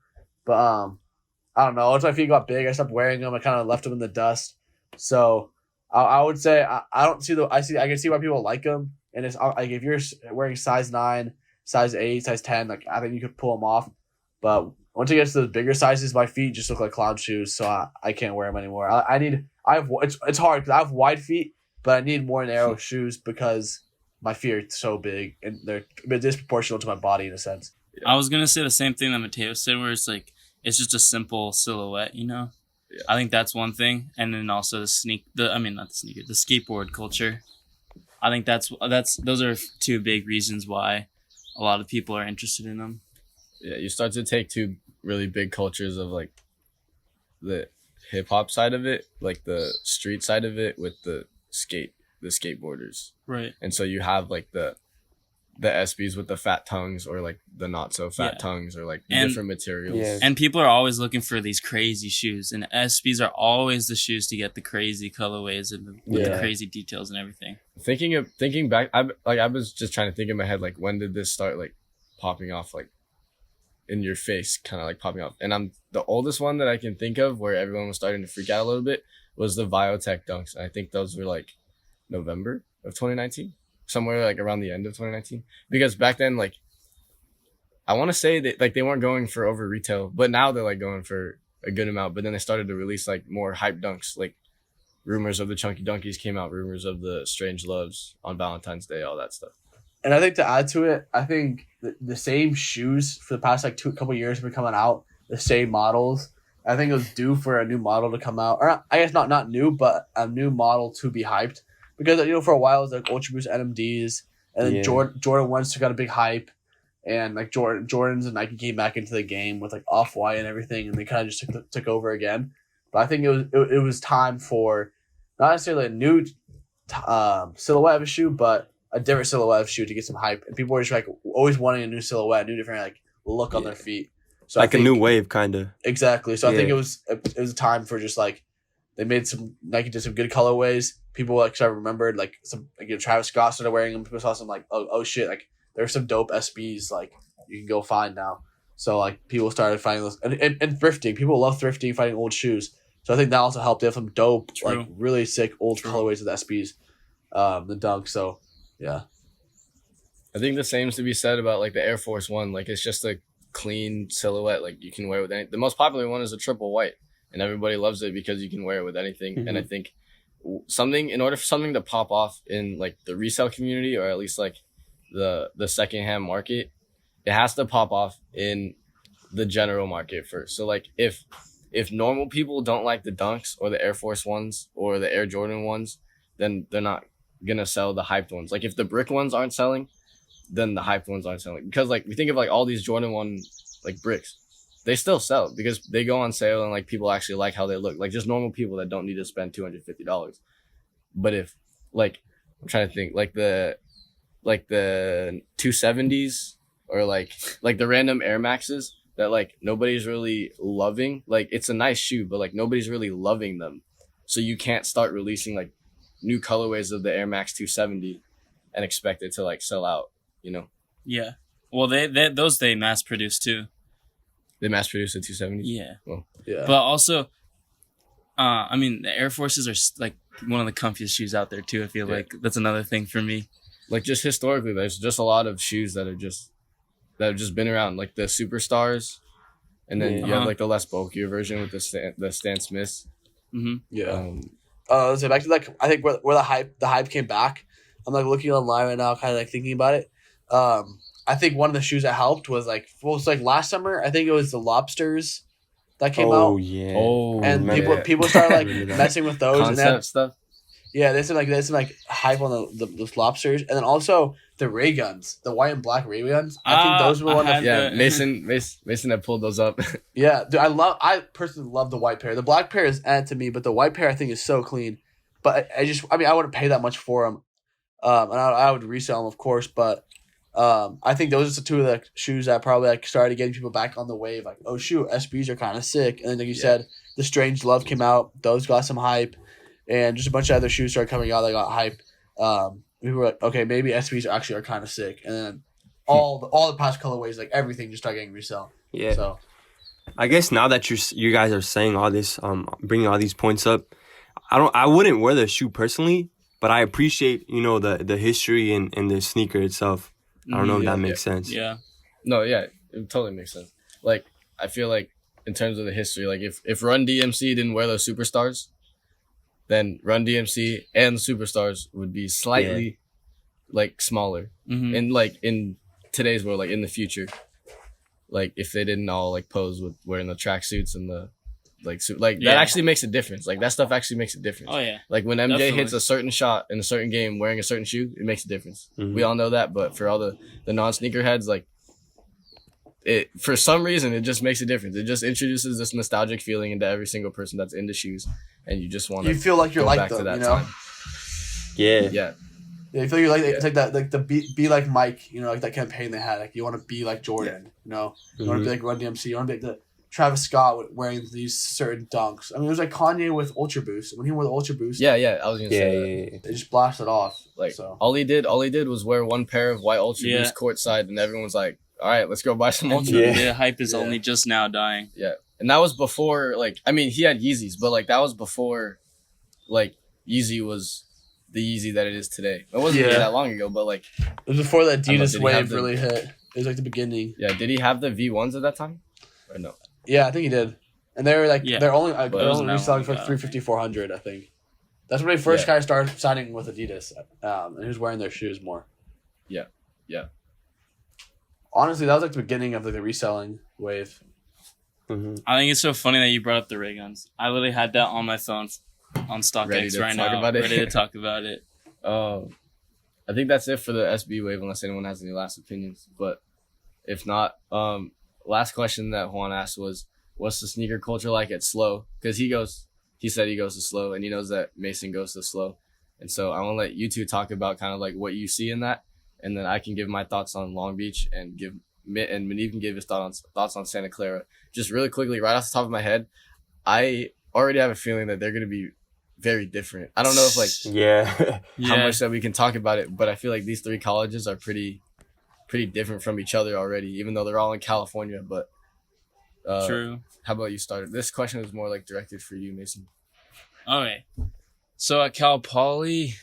But I don't know. Once my feet got big, I stopped wearing them. I kind of left them in the dust. So I would say I can see why people like them. And it's like if you're wearing size 9, size 8, size 10, like I think you could pull them off. But once it gets to the bigger sizes, my feet just look like clown shoes, so I can't wear them anymore. It's hard because I have wide feet, but I need more narrow shoes because my feet are so big and they're disproportional to my body in a sense. I was gonna say the same thing that Mateo said, where it's like it's just a simple silhouette, Yeah. I think that's one thing, and then also the skateboard culture. I think those are two big reasons why a lot of people are interested in them. Yeah, you start to take two really big cultures of like hip hop side of it, like the street side of it, with the skateboarders. Right. And so you have like the SBs with the fat tongues, or like the not so fat tongues, or like different materials. Yeah. And people are always looking for these crazy shoes, and SBs are always the shoes to get the crazy colorways and the crazy details and everything. Thinking back, I was just trying to think in my head, like, when did this start like popping off, like in your face, kind of like popping off? And the oldest one that I can think of where everyone was starting to freak out a little bit was the Biotech Dunks. I think those were like November of 2019. Somewhere like around the end of 2019, because back then, like, I want to say that like they weren't going for over retail, but now they're like going for a good amount. But then they started to release like more hype dunks, like rumors of the Chunky Dunkies came out, rumors of the Strange Loves on Valentine's Day, all that stuff. And I think to add to it, I think the same shoes for the past like couple years have been coming out, the same models. I think it was due for a new model to come out, or I guess not new, but a new model to be hyped. Because, you know, for a while it was like Ultra Boost NMDs, and then Jordan 1s got a big hype, and like Jordans and Nike came back into the game with like Off-White and everything, and they kind of just took over again. But I think it was time for not necessarily a new silhouette of a shoe, but a different silhouette of shoe to get some hype. And people were just like always wanting a new silhouette, a new different like look on their feet. So like a new wave, kind of. Exactly. So I think it was a time for just like Nike did some good colorways. People like started remembered like some like, Travis Scott started wearing them. People saw some like oh shit, like there's some dope SBs like you can go find now. So like people started finding those and thrifting. People love thrifting, finding old shoes. So I think that also helped. They have some dope like really sick old colorways of the SBs, the Dunk. So yeah, I think the same is to be said about like the Air Force One. Like it's just a clean silhouette. Like you can wear with any. The most popular one is a triple white, and everybody loves it because you can wear it with anything. Mm-hmm. And I think in order for something to pop off in like the resale community, or at least like the secondhand market, it has to pop off in the general market first. So like if normal people don't like the Dunks or the Air Force Ones or the Air Jordan ones, then they're not gonna sell the hyped ones. Like if the brick ones aren't selling, then the hyped ones aren't selling. Because like we think of like all these Jordan 1 like bricks, they still sell because they go on sale and like people actually like how they look. Like just normal people that don't need to spend $250. But if like I'm trying to think like the 270s or like the random Air Maxes that like nobody's really loving, like it's a nice shoe, but like nobody's really loving them. So you can't start releasing like new colorways of the Air Max 270 and expect it to like sell out, you know? Yeah. Well, they mass produce too. They mass produce the 270? Yeah. Well, yeah. But also, I mean, the Air Forces are like one of the comfiest shoes out there too. I feel like that's another thing for me. Like just historically, there's just a lot of shoes that have just been around, like the Superstars, and then you have like the less bulkier version with the Stan Smiths. Mm-hmm. Yeah. So back to like I think where the hype came back. I'm like looking online right now, kind of like thinking about it. I think one of the shoes that helped was like last summer. I think it was the Lobsters that came out. Oh yeah. Oh, and people started like messing with those concept and stuff. Yeah, there's some hype on those Lobsters, and then also the Ray Guns, the white and black Ray Guns. I think those were one. Mason had pulled those up. Yeah, dude, I personally love the white pair. The black pair is added to me, but the white pair I think is so clean. But I wouldn't pay that much for them, and I would resell them, of course. But I think those are the two of the shoes that probably like started getting people back on the wave. Like, oh shoot, SBs are kind of sick. And then like you said, the Strange Love came out. Those got some hype. And just a bunch of other shoes started coming out that got hype. We were like, okay, maybe SBs actually are kind of sick. And then all the past colorways, like everything, just started getting resell. Yeah. So, I guess now that you guys are saying all this, bringing all these points up, I wouldn't wear the shoe personally, but I appreciate the history and the sneaker itself. I don't know if that makes sense. Yeah. No, yeah, it totally makes sense. Like I feel like in terms of the history, like if Run DMC didn't wear those Superstars, then Run DMC and the Superstars would be slightly like smaller. Mm-hmm. And like in today's world, like in the future, like if they didn't all like pose with wearing the tracksuits and the that actually makes a difference. Like that stuff actually makes a difference. Oh yeah. Like when MJ hits a certain shot in a certain game wearing a certain shoe, it makes a difference. Mm-hmm. We all know that, but for all the non-sneaker heads, like it for some reason it just makes a difference. It just introduces this nostalgic feeling into every single person that's into shoes, and you just want to. You feel like you're go like back them, to that you know? time. Yeah. Yeah. Yeah, you feel you're like it's like that, like the be like Mike, you know, like that campaign they had. Like you want to be like Jordan, you know, you want to be like Run DMC, you want to be like the Travis Scott wearing these certain dunks. I mean, it was like Kanye with Ultra Boost. When he wore the Ultra Boost, Yeah, I was gonna say that. Yeah. they just blasted off. Like so. all he did was wear one pair of white Ultra Boost courtside, and everyone's like, "All right, let's go buy some Ultra." Yeah, hype is only just now dying. Yeah, and that was before. Like, I mean, he had Yeezys, but like that was before, like Yeezy was the Yeezy that it is today. It wasn't really that long ago, but like It was before the Adidas wave the, really hit. It was like the beginning. Yeah, did he have the V1s at that time? Or no? Yeah, I think he did. And they were like they're only reselling for $350, $400, I think. That's when they first kind of started signing with Adidas, and he was wearing their shoes more. Yeah. Honestly, that was like the beginning of like the reselling wave. Mm-hmm. I think it's so funny that you brought up the ray guns. I literally had that on my phone on StockX right now, ready to talk about it. I think that's it for the SB wave, unless anyone has any last opinions. But if not, last question that Juan asked was, what's the sneaker culture like at Slow? Because he said he goes to Slow, and he knows that Mason goes to Slow. And so I want to let you two talk about kind of like what you see in that, and then I can give my thoughts on Long Beach and Manib can give his thoughts on Santa Clara. Just really quickly, right off the top of my head, I already have a feeling that they're going to be very different. I don't know if like how much that we can talk about it, but I feel like these three colleges are pretty different from each other already, even though they're all in California. But True. How about you start? This question is more like directed for you, Mason. Okay. So at Cal Poly,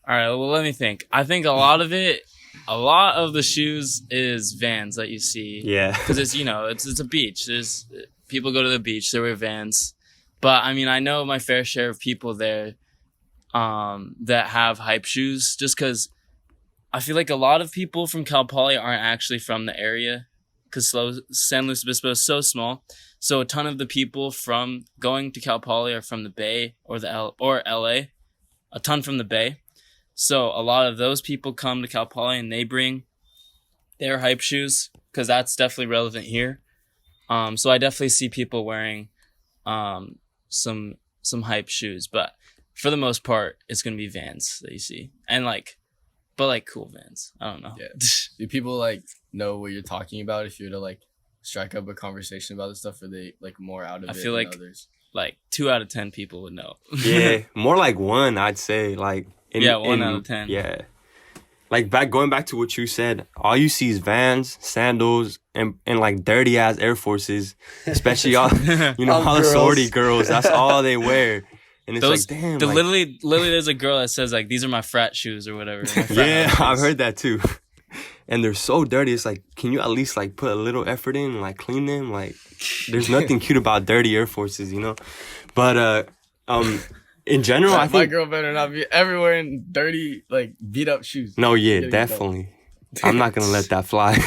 all right, well, let me think. I think a lot of the shoes is Vans that you see. Yeah. Because it's a beach. There's people go to the beach, they wear Vans. But I mean, I know my fair share of people there that have hype shoes, just because I feel like a lot of people from Cal Poly aren't actually from the area, because San Luis Obispo is so small. So a ton of the people from going to Cal Poly are from the Bay or LA, a ton from the Bay. So a lot of those people come to Cal Poly and they bring their hype shoes, because that's definitely relevant here. So I definitely see people wearing some hype shoes, but for the most part, it's gonna be Vans that you see, and but cool Vans. I don't know. Yeah. Do people like know what you're talking about if you were to like strike up a conversation about this stuff? Or they like more out of it? I feel like others? Like 2 out of 10 people would know. Yeah, more like 1, I'd say. Like 1 out of 10. Yeah, like going back to what you said, all you see is Vans, sandals, and like dirty ass Air Forces, especially all all the sorority girls. That's all they wear. And it's like, damn. Literally, there's a girl that says like, these are my frat shoes or whatever. Yeah, I've heard that too. And they're so dirty. It's like, can you at least like put a little effort in and like clean them? Like, there's nothing cute about dirty Air Forces, you know? But in general, I think my girl better not be everywhere in dirty, like beat up shoes. No, yeah, definitely. I'm not gonna let that fly.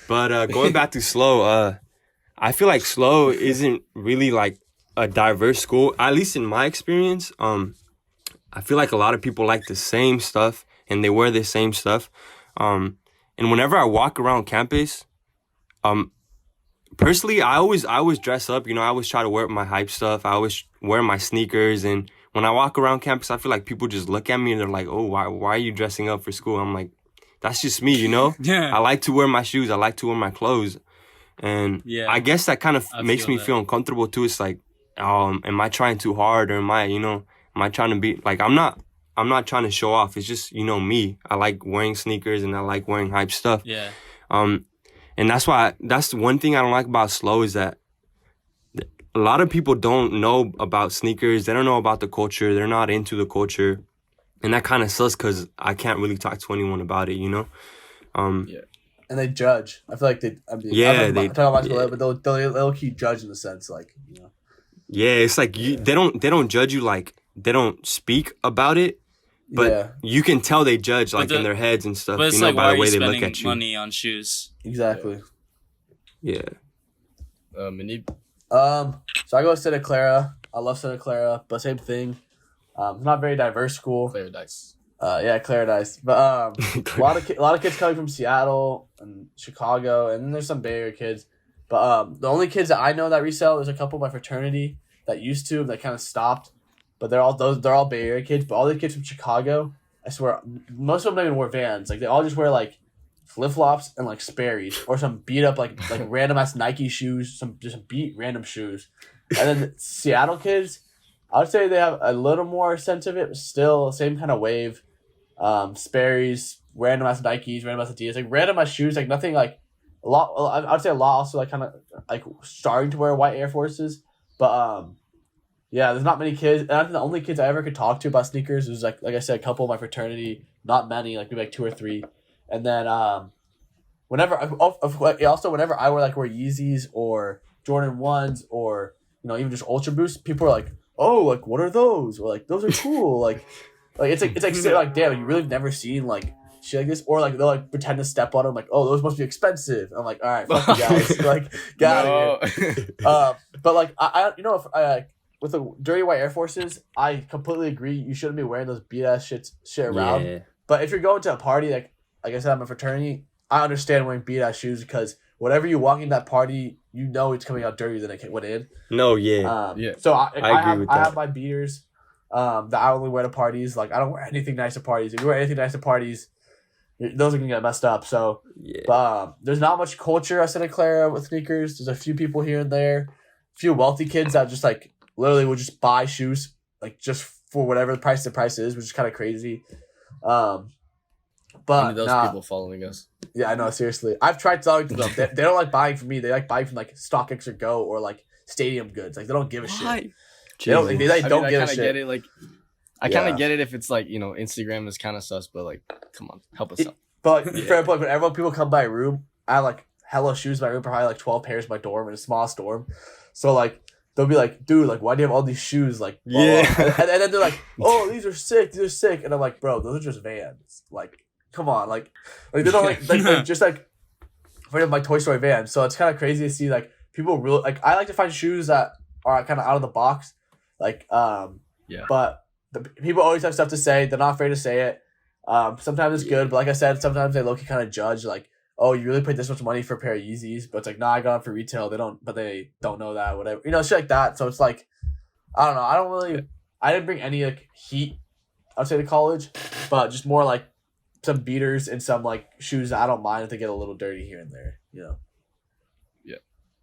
But going back to Slow, I feel like Slow isn't really like a diverse school, at least in my experience. I feel like a lot of people like the same stuff and they wear the same stuff. And whenever I walk around campus, personally, I always dress up. I always try to wear my hype stuff. I always wear my sneakers. And when I walk around campus, I feel like people just look at me and they're like, "Oh, why are you dressing up for school?" I'm like, that's just me, Yeah. I like to wear my shoes. I like to wear my clothes. And I guess that kind of makes me feel uncomfortable too. It's like, am I trying too hard, or am I trying to be like, I'm not trying to show off. It's just, me. I like wearing sneakers and I like wearing hype stuff. Yeah. And that's the one thing I don't like about Slow is that a lot of people don't know about sneakers. They don't know about the culture. They're not into the culture. And that kind of sucks because I can't really talk to anyone about it, Yeah. And they judge. I feel like they talk about it, but they'll keep judging in the sense like, Yeah, it's like they don't judge you, like they don't speak about it, but you can tell they judge like in their heads and stuff, but it's like, by the the way they spending look at you. money on shoes. Exactly. Yeah. Manib? So I go to Santa Clara. I love Santa Clara, but same thing. It's not a very diverse school. Claire Dice. Yeah, Claridice. But a lot of kids coming from Seattle and Chicago, and then there's some Bay Area kids. But the only kids that I know that resell, there's a couple of my fraternity that used to that kind of stopped, but they're all Bay Area kids. But all the kids from Chicago, I swear, most of them don't even wear Vans. Like they all just wear like flip flops and like Sperry's or some beat up like random ass Nike shoes, some beat random shoes. And then the Seattle kids, I would say they have a little more sense of it, but still same kind of wave. Sperry's, random ass Nikes, random ass Adidas, like random ass shoes, like nothing like a lot. I'd say a lot also like kind of like starting to wear white Air Forces, but yeah, there's not many kids. And I think the only kids I ever could talk to about sneakers was like I said, a couple of my fraternity, not many, like maybe like 2 or 3, and then whenever I wear Yeezys or Jordan 1s or even just Ultra Boost, people are like, oh, like what are those? Or like those are cool, like. Like it's like damn, you really have never seen like shit like this, or like they'll like pretend to step on them, like, oh, those must be expensive. I'm like, all right, fuck you guys, like get out of here. But like I if with the dirty white Air Forces, I completely agree. You shouldn't be wearing those beat ass shit around. Yeah. But if you're going to a party, like I said, I'm a fraternity, I understand wearing beat ass shoes because whatever you walk in that party, it's coming out dirtier than it went in. No, yeah, yeah. So I agree with that. I have my beaters. That I only wear to parties. Like I don't wear anything nice to parties. If you wear anything nice to parties, those are gonna get messed up. So, yeah. But there's not much culture at Santa Clara with sneakers. There's a few people here and there, a few wealthy kids that just like literally will just buy shoes like just for whatever the price is, which is kind of crazy. But those people following us. Yeah, I know. Seriously, I've tried talking to them. They don't like buying from me. They like buying from like StockX or Go or like Stadium Goods. Like they don't give a shit. They don't give a shit. Get it. Like, I kind of get it if it's like Instagram is kind of sus, but like, come on, help us out. But fair point. When people come by a room, I have like hella shoes in my room, probably like 12 pairs in my dorm in a small dorm. So like they'll be like, dude, like why do you have all these shoes? Like and then they're like, oh, these are sick, and I'm like, bro, those are just Vans. Like, come on, like they don't like just like for my Toy Story Vans. So it's kind of crazy to see like people really like. I like to find shoes that are kind of out of the box. Like, but the people always have stuff to say. They're not afraid to say it. Sometimes it's good, but like I said, sometimes they low-key kind of judge, like, oh, you really paid this much money for a pair of Yeezys, but it's like, nah, I got them for retail. They don't know that, whatever, shit like that. So it's like, I don't know. I didn't bring any like heat, I'd say, to college, but just more like some beaters and some like shoes that I don't mind if they get a little dirty here and there,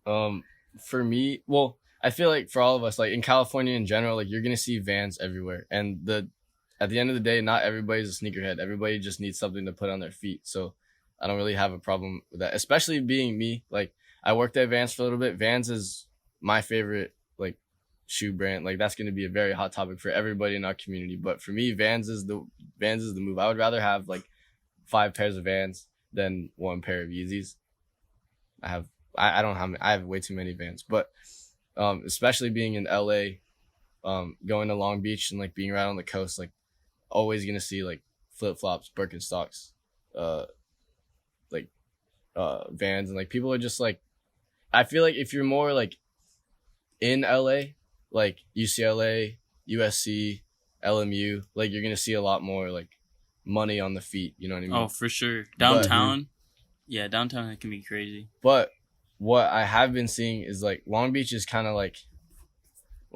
Yeah. For me, well, I feel like for all of us, like in California in general, like you're gonna see Vans everywhere, and at the end of the day, not everybody's a sneakerhead. Everybody just needs something to put on their feet. So I don't really have a problem with that, especially being me. Like I worked at Vans for a little bit. Vans is my favorite like shoe brand. Like that's gonna be a very hot topic for everybody in our community. But for me, Vans is the move. I would rather have like 5 pairs of Vans than 1 pair of Yeezys. I have way too many Vans, but especially being in LA, going to Long Beach and like being right on the coast, like always gonna see like flip flops, Birkenstocks, Vans, and like people are just like, I feel like if you're more like in LA, like UCLA, USC, LMU, like you're gonna see a lot more like money on the feet. You know what I mean? Oh, for sure. Downtown, downtown it can be crazy. But what I have been seeing is like Long Beach is kind of like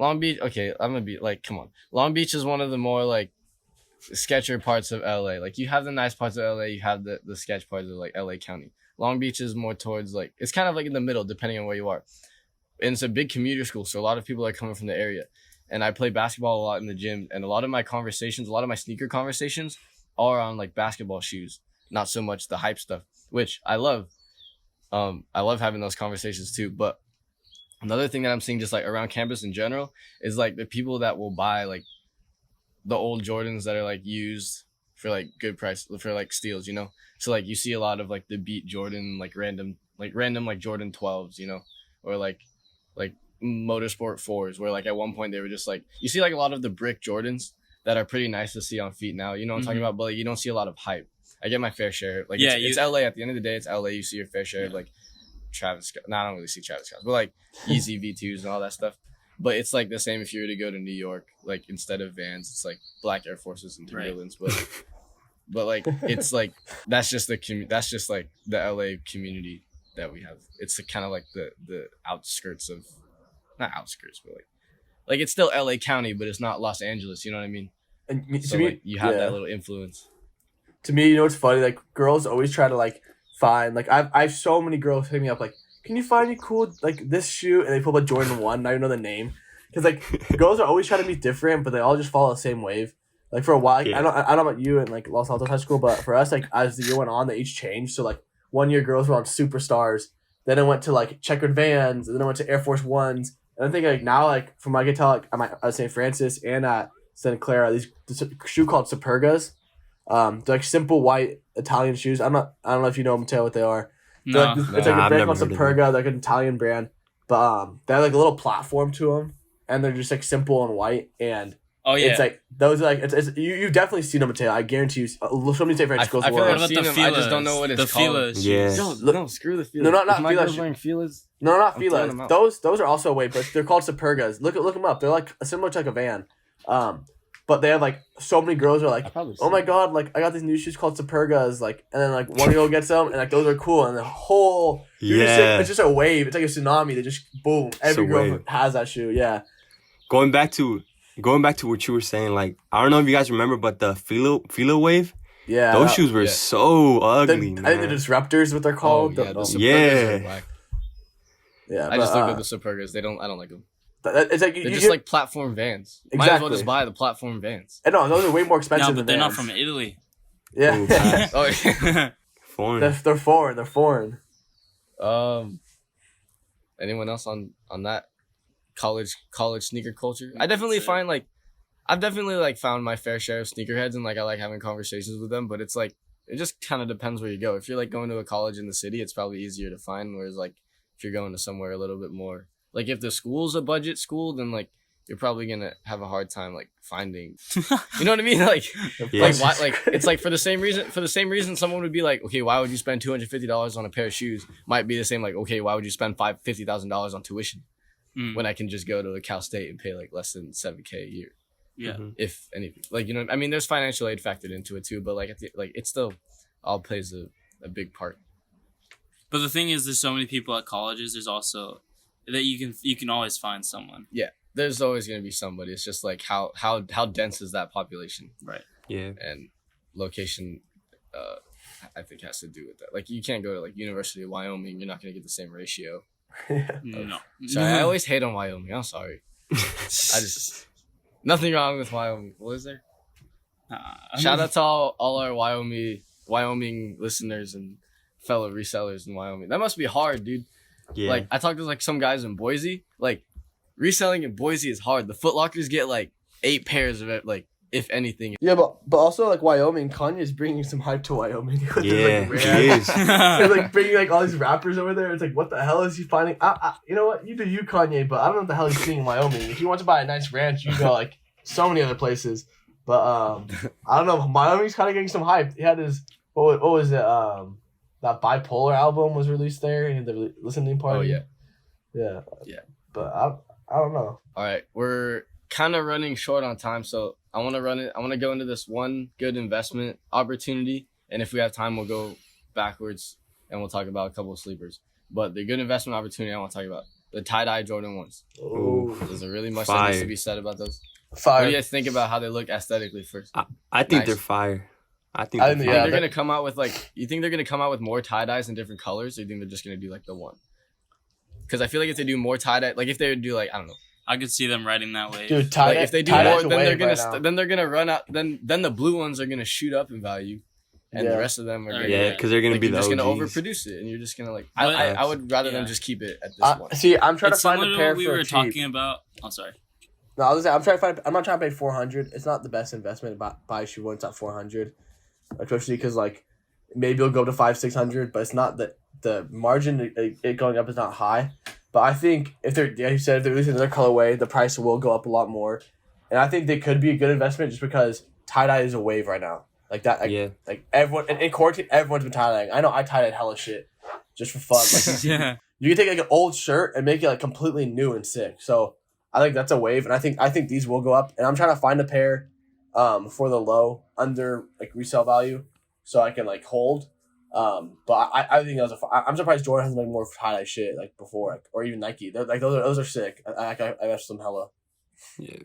okay, I'm gonna be like, come on. Long Beach is one of the more like sketchier parts of LA. Like you have the nice parts of LA, you have the sketch parts of like LA County. Long Beach is more towards like, it's kind of like in the middle depending on where you are. And it's a big commuter school, so a lot of people are coming from the area. And I play basketball a lot in the gym, and a lot of my sneaker conversations are on like basketball shoes, not so much the hype stuff, which I love. I love having those conversations too. But another thing that I'm seeing just like around campus in general is like the people that will buy like the old Jordans that are like used for like good price, for like steals, So like you see a lot of like the beat Jordan, like random like Jordan 12s, or like motorsport 4s, where like at one point they were just like, you see like a lot of the brick Jordans that are pretty nice to see on feet now, you know what I'm talking about? But like, you don't see a lot of hype. I get my fair share. Like it's LA. At the end of the day, it's LA. You see your fair share of like Travis Scott. No, I don't really see Travis Scott, but like Yeezy V2s and all that stuff. But it's like the same if you were to go to New York, like instead of Vans, it's like black Air Forces and Timberlands. Right. but like it's like that's just like the LA community that we have. It's kind of like the outskirts of, not outskirts, but like it's still LA County, but it's not Los Angeles. You know what I mean? And so like, you have that little influence. To me, you know what's funny? Like girls always try to like find, like I've so many girls hitting me up like, can you find me cool like this shoe? And they pull up a Jordan 1. Now you know the name. Because like girls are always trying to be different, but they all just follow the same wave. Like for a while, like, I don't know about you in like Los Altos High School, but for us, like as the year went on, they each changed. So like 1 year girls were on Superstars, then it went to like checkered Vans, and then it went to Air Force Ones. And I think like now, like from what I can tell, like I'm at St. Francis and at Santa Clara, this shoe called Supergas. They're like simple white Italian shoes. I don't know if you know them, Mateo, what they are. No, it's like a brand called Superga. They're like an Italian brand, but they have like a little platform to them, and they're just like simple and white. And it's like those are like it's you've definitely seen them, Mateo. I guarantee you. So many St. Francis schools. I feel like I've seen them. I just don't know what it's called. Filas. Yeah. No, screw the Filas. No, not Filas. Wearing Filas. No, not Filas. Those are also white, but they're called Supergas. Look them up. They're like similar to like a Van. But they have like so many girls are like, oh my god, like I got these new shoes called Supergas, like, and then like one girl gets them and like those are cool, and the whole it's just a wave. It's like a tsunami. They just boom, every girl has that shoe. Yeah. Going back to what you were saying, like I don't know if you guys remember, but the Fila wave. Yeah. Those shoes were so ugly. I think the Disruptors is what they're called. The Supergas are whack. Yeah. I just looked at the Supergas. I don't like them. It's like they're just like platform Vans. Exactly. Might as well just buy the platform Vans. And no, those are way more expensive. No, but they're than not Vans. from Italy. Yeah. Ooh, Oh, yeah. foreign. They're foreign. They're foreign. Anyone else on that college sneaker culture? I definitely find like I've definitely like found my fair share of sneakerheads, and like I like having conversations with them. But it's like it just kind of depends where you go. If you're like going to a college in the city, it's probably easier to find. Whereas like if you're going to somewhere a little bit more. Like, if the school's a budget school, then, like, you're probably going to have a hard time, like, finding... You know what I mean? Like, yes. like, why, like it's like for the same reason someone would be like, okay, why would you spend $250 on a pair of shoes? Might be the same, like, okay, why would you spend $50,000 on tuition when I can just go to a Cal State and pay, like, less than $7,000 a year? Yeah. Mm-hmm. If anything. Like, you know, I mean, there's financial aid factored into it, too, but, like, it still all plays a big part. But the thing is, there's so many people at colleges, there's also... that you can always find someone. Yeah, there's always gonna be somebody. It's just like how dense is that population, right? Yeah, and location, I think has to do with that. Like you can't go to like University of Wyoming. You're not gonna get the same ratio. No. Sorry, I always hate on Wyoming. I'm sorry. I just nothing wrong with Wyoming. What is there? Shout out to all our Wyoming listeners and fellow resellers in Wyoming. That must be hard, dude. Yeah. Like I talked to like some guys in Boise. Like reselling in Boise is hard. The Foot Lockers get like 8 pairs of it, like if anything. Yeah, but also like Wyoming, Kanye's bringing some hype to Wyoming. Yeah, he is. They're like bringing like all these rappers over there. It's like, what the hell is he finding? You know what? You do you, Kanye, but I don't know what the hell he's seeing in Wyoming. If you want to buy a nice ranch, you go like so many other places. But I don't know. Wyoming's kind of getting some hype. He had his what was it? That Bipolar album was released there. He had the listening party. Oh yeah. But I don't know. All right, we're kind of running short on time, so I want to go into this one good investment opportunity, and if we have time, we'll go backwards and we'll talk about a couple of sleepers. But the good investment opportunity I want to talk about, the tie-dye Jordan 1s. Oh, is there really much that needs to be said about those? Fire. What do you guys think about how they look aesthetically first? I think they're fire. I think they're gonna come out with you think they're gonna come out with more tie-dyes in different colors, or you think they're just gonna do like the one? Because I feel like if they do more tie-dye, like if they would do like, I don't know, I could see them riding that wave. Dude, like if they do more, then they're gonna run out. Then the blue ones are gonna shoot up in value, and the rest of them are because they're gonna be you're the just OGs. gonna overproduce it, and you're just gonna like. I would rather them just keep it at this one. See, I'm trying it's to find a pair we for were cheap. talking about. Oh, sorry. No, I was I'm trying to find. I'm not trying to pay $400. It's not the best investment to buy a shoe when it's at $400, especially because like maybe it'll go to $500-$600, but it's not the margin it going up is not high. But I think if they're releasing another colorway, the price will go up a lot more, and I think they could be a good investment just because tie-dye is a wave right now. Like that, like everyone in quarantine, everyone's been tie-dyeing. I know I tie-dyed hella shit just for fun. Like, Yeah, you can take like an old shirt and make it like completely new and sick. So I think that's a wave, and I think these will go up. And I'm trying to find a pair for the low under like resale value, so I can like hold. But I think that was I'm surprised Jordan hasn't been more tie-dye shit like before, like, or even Nike. They're, like those are sick. I messed them hella. Yeah.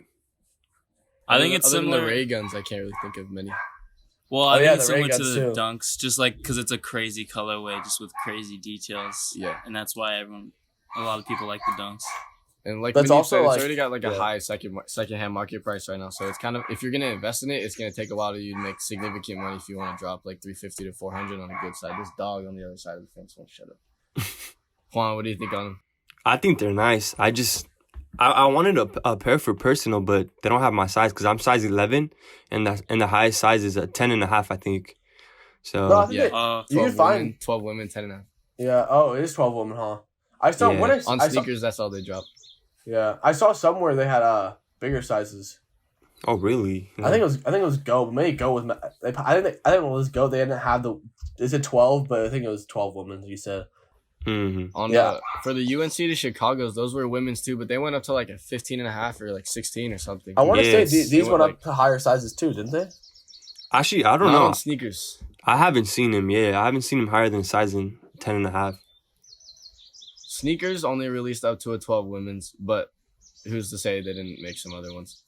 I think it's other similar. Than the ray guns, I can't really think of many. Well, I think it's the ray similar to guns the too. dunks, just like because it's a crazy colorway, just with crazy details. Yeah. And that's why a lot of people like the dunks. And like That's when you also, said, it's like- already got like a yeah. high second-hand market price right now. So it's kind of, if you're gonna invest in it, it's gonna take a while of you to make significant money if you want to drop like $350 to $400 on a good side. This dog on the other side of the fence won't shut up. Juan, what do you think on them? I think they're nice. I wanted a pair for personal, but they don't have my size because I'm size 11, and the highest size is a 10.5, I think. So No, I think yeah. you can find 12 women, 10.5. Yeah. Oh, it is 12 women, huh? I saw Yeah. what On I saw, sneakers, that's all they drop. yeah, I saw somewhere they had bigger sizes. oh really? I think it was Go, but maybe Go was. I think it was Go. They didn't have the. They said 12, but I think it was 12 women. You said. Mm-hmm. On Yeah. for the UNC to Chicago's, those were women's too, but they went up to like a 15.5 or like 16 or something. I want to Yes. say these They went went, up to higher sizes too, didn't they? Actually, I don't Not know. on sneakers. I haven't seen him. Yeah, I haven't seen him higher than size in 10.5. Sneakers only released up to a 12 women's, but who's to say they didn't make some other ones?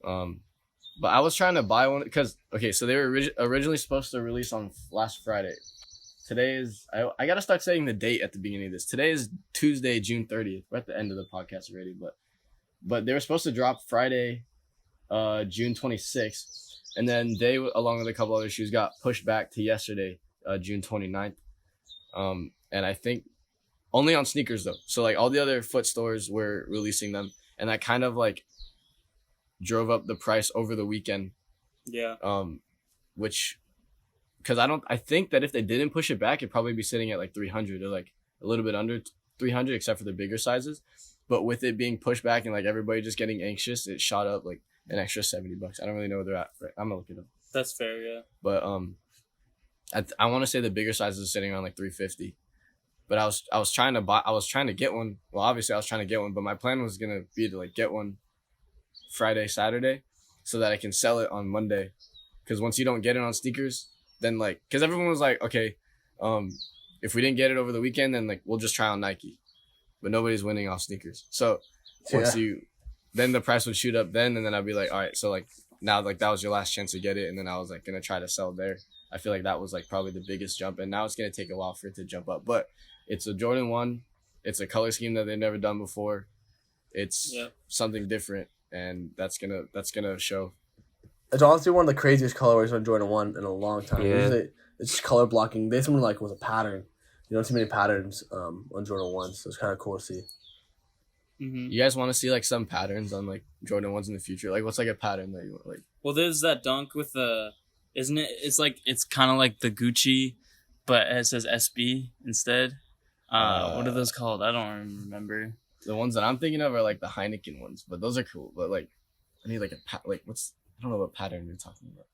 But I was trying to buy one because so they were originally supposed to release on last Friday. Today is I gotta start saying the date at the beginning of this. Today is Tuesday, June 30th. We're at the end of the podcast already, but they were supposed to drop Friday, June 26th, and then they, along with a couple other shoes, got pushed back to yesterday, June 29th. And I think only on sneakers though. So like all the other foot stores were releasing them, and that kind of like drove up the price over the weekend. Yeah. Which, because I think that if they didn't push it back, it'd probably be sitting at like 300 or like a little bit under 300, except for the bigger sizes. But with it being pushed back and like everybody just getting anxious, it shot up like an extra $70. I don't really know where they're at. Right? I'm gonna look it up. That's fair, yeah. But I want to say the bigger sizes are sitting around like 350. But I was trying to get one. Well, obviously I was trying to get one, but my plan was gonna be to like get one Friday, Saturday, so that I can sell it on Monday. Because once you don't get it on sneakers, then like, because everyone was like, okay, if we didn't get it over the weekend, then like we'll just try on Nike. But nobody's winning off sneakers. So once then the price would shoot up then, and then I'd be like, all right, so like now like that was your last chance to get it, and then I was like gonna try to sell there. I feel like that was like probably the biggest jump, and now it's gonna take a while for it to jump up. But it's a Jordan 1. It's a color scheme that they've never done before. It's something different, and that's gonna show. It's honestly one of the craziest colorways on Jordan 1 in a long time. Yeah. Usually it's just color blocking. This one like was a pattern. You don't see many patterns on Jordan 1, so it's kind of cool to see. Mm-hmm. You guys want to see like some patterns on like Jordan 1s in the future? Like what's like a pattern that you want like? Well, there's that dunk with the, isn't it? It's kind of like the Gucci, but it says SB instead. What are those called? I don't remember. The ones that I'm thinking of are like the Heineken ones, but those are cool. But like, I need like I don't know what pattern you're talking about.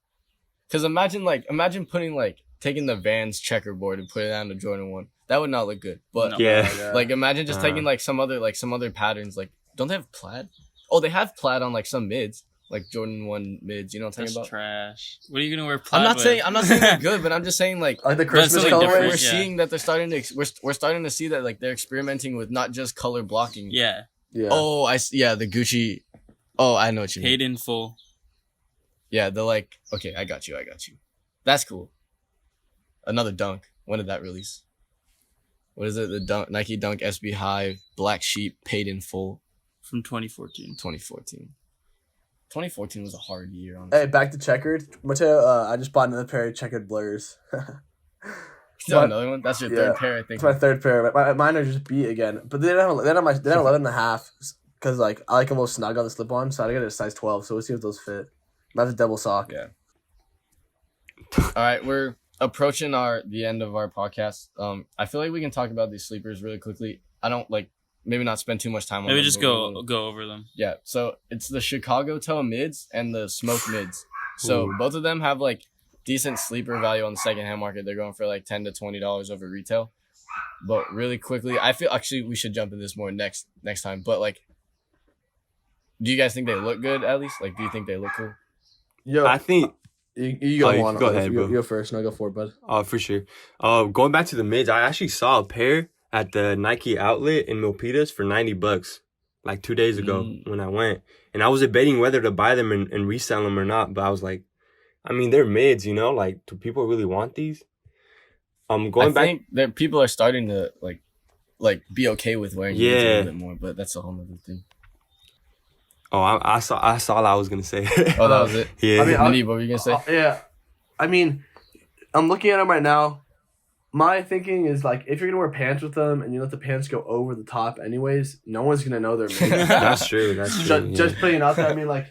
Because imagine putting like taking the Vans checkerboard and putting it on the Jordan 1. That would not look good. But No. Yeah. like imagine just taking like some other patterns. Like, don't they have plaid? Oh, they have plaid on like some mids, like Jordan 1 mids. You know what I'm That's talking about? trash. What are you gonna wear plaid I'm not with? saying they're good, but I'm just saying like Like the But Christmas something different, we're colorways. yeah. seeing that they're starting to we're starting to see that like they're experimenting with not just color blocking. Yeah. Yeah. Oh, the Gucci. Oh, I know what you mean. Paid in full. Yeah, the like. Okay, I got you. That's cool. Another dunk. When did that release? What is it? The dunk Nike Dunk SB High Black Sheep paid in full. From 2014. 2014. 2014 was a hard year. Honestly. Hey, back to checkered. Mateo, I just bought another pair of checkered blurs. Still another one. That's your third pair, I think. It's my third pair. Mine are just beat again, but they don't have 11.5 because like I like a little snug on the slip on, so I got a size 12. So we'll see if those fit. That's a double sock. Yeah. All right, we're approaching the end of our podcast. I feel like we can talk about these sleepers really quickly. I don't maybe not spend too much time on Maybe them, just but go over them. Yeah, so it's the Chicago Toe mids and the Smoke mids. So both of them have like decent sleeper value on the secondhand market. They're going for like $10 to $20 over retail. But really quickly, I feel actually we should jump into this more next time. But like, do you guys think they look good at least? Like, do you think they look cool? Yo, I think you go on. Go ahead, bro. You go first, and I'll go forward, bud. Oh, for sure. Going back to the mids, I actually saw a pair at the Nike outlet in Milpitas for $90, like 2 days ago when I went, and I was debating whether to buy them and resell them or not. But I was like, I mean, they're mids, you know. Like, do people really want these? I think that people are starting to like be okay with wearing mids a little bit more, but that's a whole other thing. Oh, I saw all I was gonna say. Oh, that was it. Yeah. I mean, what were you gonna say? Yeah, I mean, I'm looking at them right now. My thinking is like, if you're gonna wear pants with them and you let the pants go over the top, anyways, no one's gonna know they're mids. That's true. That's true. Just putting it out there. I mean, like,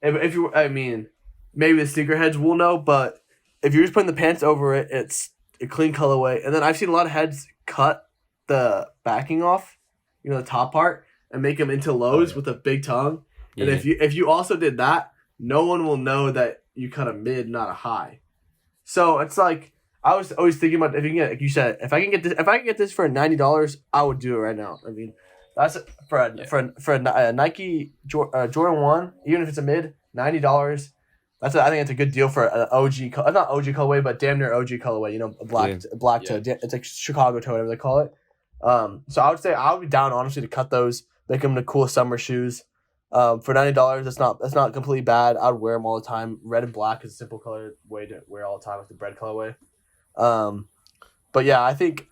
if you, I mean, maybe the sneakerheads will know, but if you're just putting the pants over it, it's a clean colorway. And then I've seen a lot of heads cut the backing off, the top part, and make them into lows with a big tongue. And if you also did that, no one will know that you cut a mid, not a high. So it's like, I was always thinking about, if you can get, like you said, if I can get this for $90, I would do it right now. I mean, that's for a Nike Jordan 1, even if it's a mid, $90. I think it's a good deal for an OG, not OG colorway, but damn near OG colorway. A black toe. It's like Chicago toe, whatever they call it. So I would say I would be down, honestly, to cut those, make them the cool summer shoes. For $90, that's not completely bad. I'd wear them all the time. Red and black is a simple color way to wear all the time with the bread colorway. But yeah, I think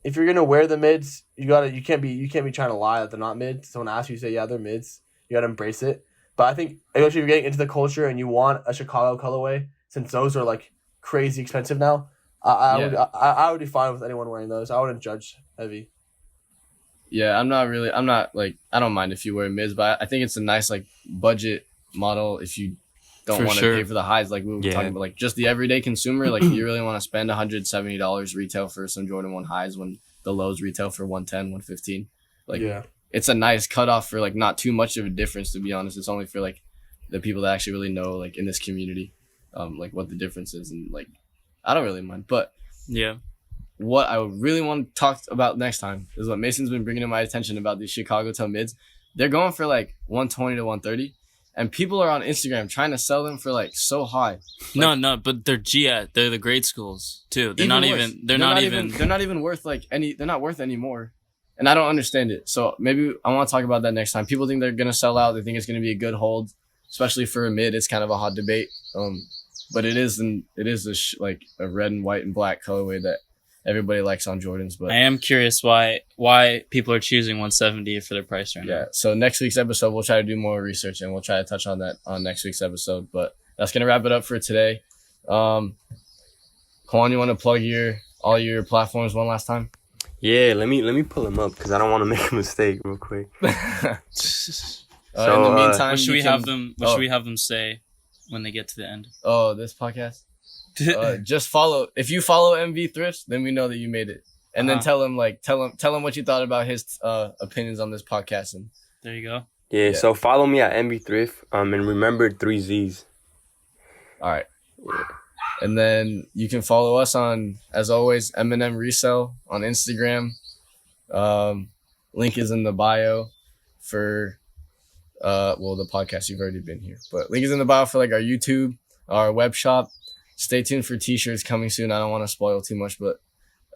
if you're gonna wear the mids, you can't be trying to lie that they're not mids. Someone asks you, say yeah, they're mids. You gotta embrace it. But I think especially if you're getting into the culture and you want a Chicago colorway, since those are like crazy expensive now, I would be fine with anyone wearing those. I wouldn't judge heavy. Yeah, I don't mind if you wear mids, but I think it's a nice like budget model if you don't want to pay for the highs, like we were talking about, like just the everyday consumer. Like, you really want to spend $170 retail for some Jordan 1 highs when the lows retail for $110, $115. Like, it's a nice cutoff for like not too much of a difference, to be honest. It's only for like the people that actually really know, like in this community, like what the difference is, and like I don't really mind. But what I really want to talk about next time is what Mason's been bringing to my attention about these Chicago toe mids. They're going for like 120 to 130. And people are on Instagram trying to sell them for like so high. Like, no, but they're They're the grade schools too. They're not even worth like any. They're not worth any more, and I don't understand it. So maybe I want to talk about that next time. People think they're gonna sell out. They think it's gonna be a good hold, especially for a mid. It's kind of a hot debate. But it is like a red and white and black colorway that everybody likes on Jordans. But I am curious why people are choosing 170 for their price right now. Yeah. So next week's episode, we'll try to do more research and we'll try to touch on that on next week's episode. But that's gonna wrap it up for today. Juan, you want to plug all your platforms one last time? Yeah. Let me pull them up because I don't want to make a mistake real quick. In the meantime, what should we have them say when they get to the end? Oh, this podcast. Just follow. If you follow MV Thrifts, then we know that you made it. And then tell him what you thought about his opinions on this podcast. And there you go. Yeah. So follow me at MV Thrift. And remember 3 Z's. All right. Yeah. And then you can follow us on, as always, M&M Resell on Instagram. Link is in the bio for the podcast. You've already been here, but link is in the bio for like our YouTube, our web shop. Stay tuned for t-shirts coming soon. I don't want to spoil too much, but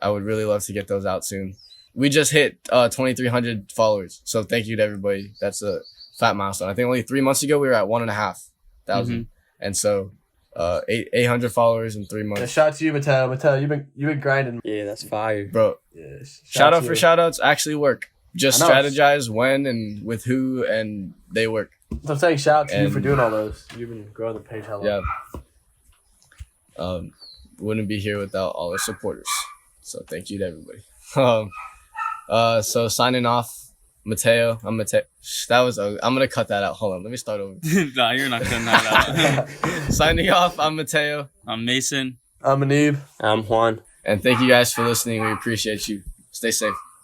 I would really love to get those out soon. We just hit 2,300 followers, so thank you to everybody. That's a fat milestone. I think only 3 months ago we were at 1,500, and so 800 followers in 3 months. Yeah, shout out to you, Mateo. Mateo, you've been grinding. Yeah, that's fire, bro. Yeah, shout out for shout outs actually work. Just strategize when and with who, and they work. So I'm saying shout out to you for doing all those. You've been growing the page hella. Yeah. Wouldn't be here without all our supporters. So thank you to everybody. So signing off, Mateo. I'm Mateo. I'm gonna cut that out. Hold on, let me start over. Nah, you're not cutting that out. Signing off, I'm Mateo. I'm Mason. I'm Anib. I'm Juan. And thank you guys for listening. We appreciate you. Stay safe.